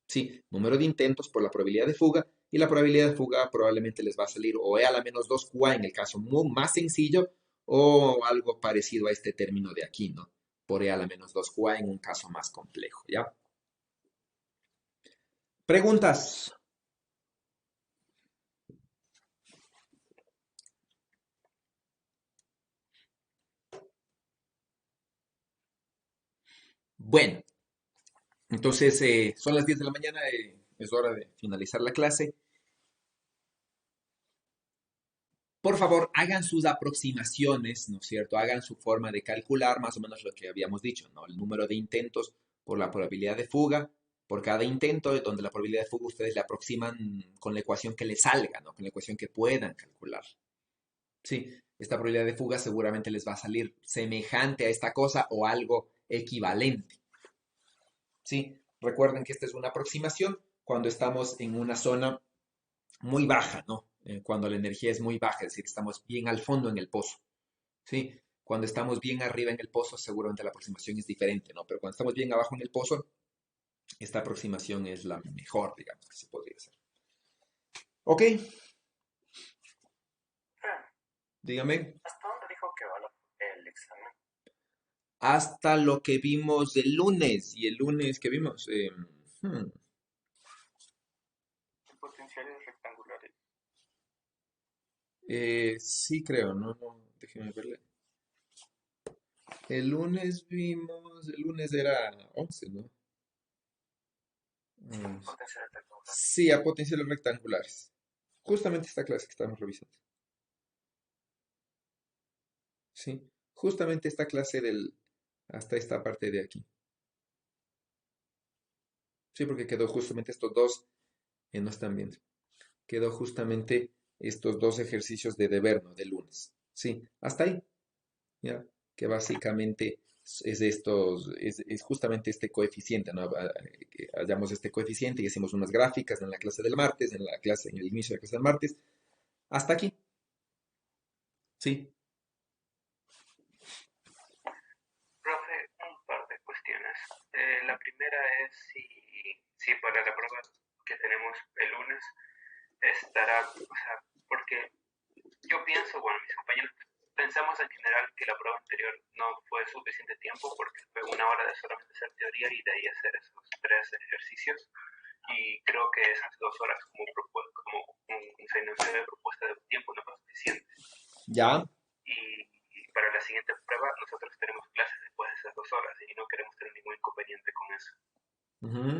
Sí, número de intentos por la probabilidad de fuga. Y la probabilidad de fuga probablemente les va a salir o E a la menos 2QA en el caso más sencillo o algo parecido a este término de aquí, ¿no? Por E a la menos 2QA en un caso más complejo, ¿ya? Preguntas. Bueno, entonces son las 10 de la mañana, es hora de finalizar la clase. Por favor, hagan sus aproximaciones, ¿no es cierto? Hagan su forma de calcular más o menos lo que habíamos dicho, ¿no? El número de intentos por la probabilidad de fuga. Por cada intento, donde la probabilidad de fuga ustedes le aproximan con la ecuación que les salga, ¿no? Con la ecuación que puedan calcular. Sí, esta probabilidad de fuga seguramente les va a salir semejante a esta cosa o algo equivalente. Sí, recuerden que esta es una aproximación cuando estamos en una zona muy baja, ¿no? Cuando la energía es muy baja, es decir, estamos bien al fondo en el pozo, ¿sí? Cuando estamos bien arriba en el pozo, seguramente la aproximación es diferente, ¿no? Pero cuando estamos bien abajo en el pozo, esta aproximación es la mejor, digamos, que se podría hacer. Ok, Ah, dígame. ¿hasta dónde dijo que va el examen? Hasta lo que vimos el lunes, y el lunes que vimos, Potenciales rectangulares. sí creo, no, déjeme verle. El lunes era 11, ¿no? Mm, Potencial rectangular. sí, a potenciales rectangulares. Justamente esta clase que estamos revisando. Sí, justamente esta clase hasta esta parte de aquí. Sí, porque quedó justamente estos dos, no están viendo. Quedó justamente estos dos ejercicios de deber, ¿no? De lunes. Sí, hasta ahí. ¿Ya? Que básicamente es justamente este coeficiente, ¿no? Que hallamos este coeficiente y hacemos unas gráficas en la clase del martes, en el inicio de la clase del martes, hasta aquí, ¿sí? Profe, un par de cuestiones. La primera es si para la prueba que tenemos el lunes estará, o sea, porque yo pienso, bueno, mis compañeros pensamos en general que la prueba anterior no fue suficiente tiempo porque fue una hora de solamente hacer teoría y de ahí hacer esos 3 ejercicios. Y creo que esas 2 horas como un seinacio de propuesta de tiempo no fue suficiente. Ya, Y para la siguiente prueba nosotros tenemos clases después de esas 2 horas y no queremos tener ningún inconveniente con eso. ujú.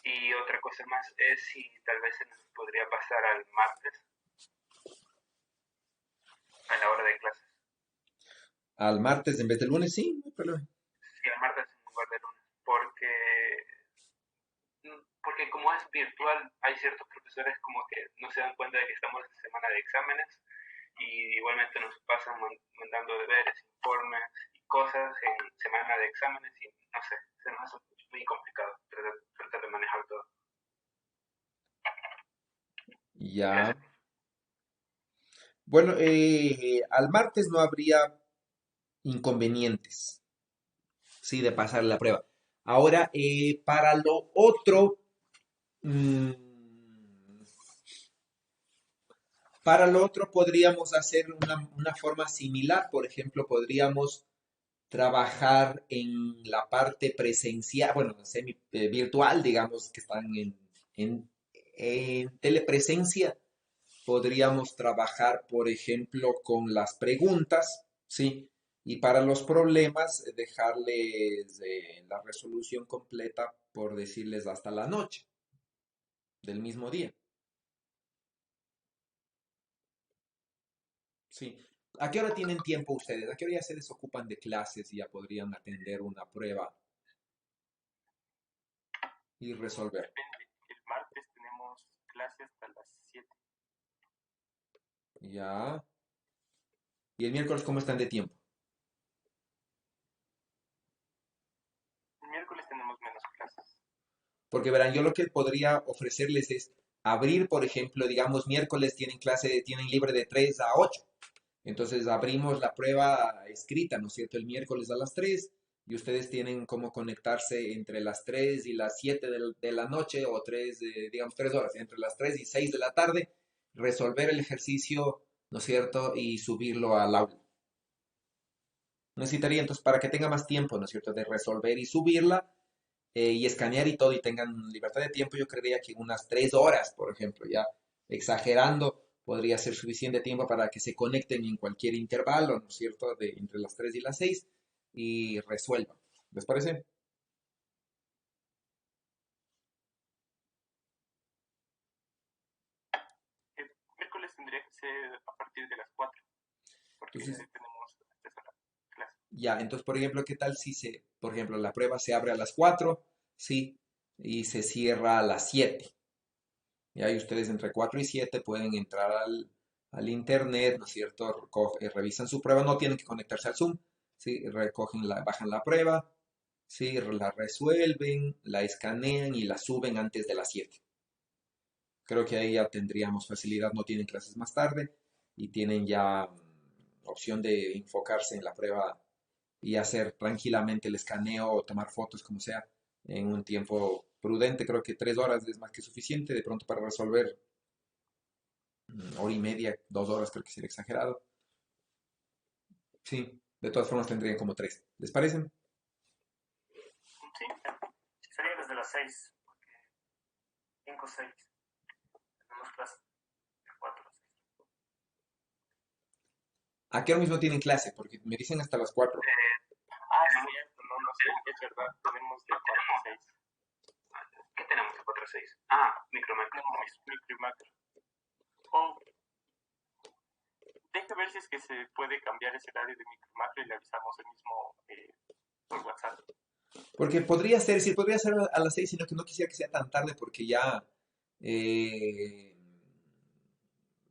Y otra cosa más es si tal vez se nos podría pasar al martes a la hora de clases. Al martes en vez del lunes, sí, no hay problema. Sí, al martes en lugar de lunes. Porque como es virtual, hay ciertos profesores como que no se dan cuenta de que estamos en semana de exámenes y igualmente nos pasan mandando deberes, informes y cosas en semana de exámenes y no sé, se nos hace muy complicado tratar de manejar todo. Ya. Gracias. Bueno, al martes no habría inconvenientes, sí, de pasar la prueba. Ahora, para lo otro, mm, para lo otro podríamos hacer una forma similar. Por ejemplo, podríamos trabajar en la parte presencial, bueno, semi virtual, digamos, que están en telepresencia. Podríamos trabajar, por ejemplo, con las preguntas, ¿sí? Y para los problemas, dejarles la resolución completa, por decirles, hasta la noche del mismo día. Sí. ¿A qué hora tienen tiempo ustedes? ¿A qué hora ya se desocupan de clases y ya podrían atender una prueba y resolver? Depende. El martes tenemos clase hasta las 7. Ya. ¿Y el miércoles cómo están de tiempo? miércoles tenemos menos clases. Porque verán, yo lo que podría ofrecerles es abrir, por ejemplo, digamos, miércoles tienen clase, tienen libre de 3 a 8. Entonces abrimos la prueba escrita, ¿no es cierto? El miércoles a las 3 y ustedes tienen cómo conectarse entre las 3 y las 7 de la noche o 3, digamos, 3 horas, entre las 3 y 6 de la tarde, resolver el ejercicio, ¿no es cierto? Y subirlo al aula. Necesitaría entonces, para que tenga más tiempo, ¿no es cierto?, de resolver y subirla y escanear y todo y tengan libertad de tiempo, yo creería que unas 3 horas, por ejemplo, ya exagerando, podría ser suficiente tiempo para que se conecten en cualquier intervalo, ¿no es cierto?, de entre las 3 y las 6 y resuelvan. ¿Les parece? El miércoles tendría que ser a partir de las 4, porque Entonces, tenemos acceso a la clase. ya, entonces, por ejemplo, ¿qué tal si por ejemplo, la prueba se abre a las 4, sí, y se cierra a las 7? Y ahí ustedes entre 4 y 7 pueden entrar al internet, ¿no es cierto? Revisan su prueba, no tienen que conectarse al Zoom, ¿sí? Bajan la prueba, ¿sí? La resuelven, la escanean y la suben antes de las 7. Creo que ahí ya tendríamos facilidad, no tienen clases más tarde y tienen ya opción de enfocarse en la prueba y hacer tranquilamente el escaneo o tomar fotos, como sea, en un tiempo prudente. Creo que 3 horas es más que suficiente de pronto para resolver hora y media, 2 horas, creo que sería exagerado. Sí, de todas formas tendrían como tres. ¿Les parecen? Sí, Sería desde las 6, 5 o 6. Tenemos clase de 4 a 6. ¿A qué hora mismo tienen clase? Porque me dicen hasta las 4. es cierto, no, no sé, es verdad, tenemos de 4 a 6. ¿Qué tenemos de 4 a 6? Micromacro. Tenemos micro y macro. O deja ver si es que se puede cambiar ese horario de micro y macro y le avisamos el mismo por WhatsApp. Porque podría ser, sí, podría ser a las 6, sino que no quisiera que sea tan tarde porque ya eh,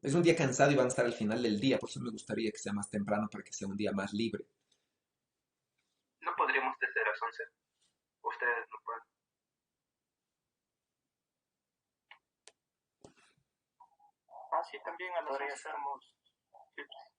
es un día cansado y van a estar al final del día. Por eso me gustaría que sea más temprano para que sea un día más libre. No podríamos desde las 11. Ustedes no pueden. Sí, también a las 11 estamos libres.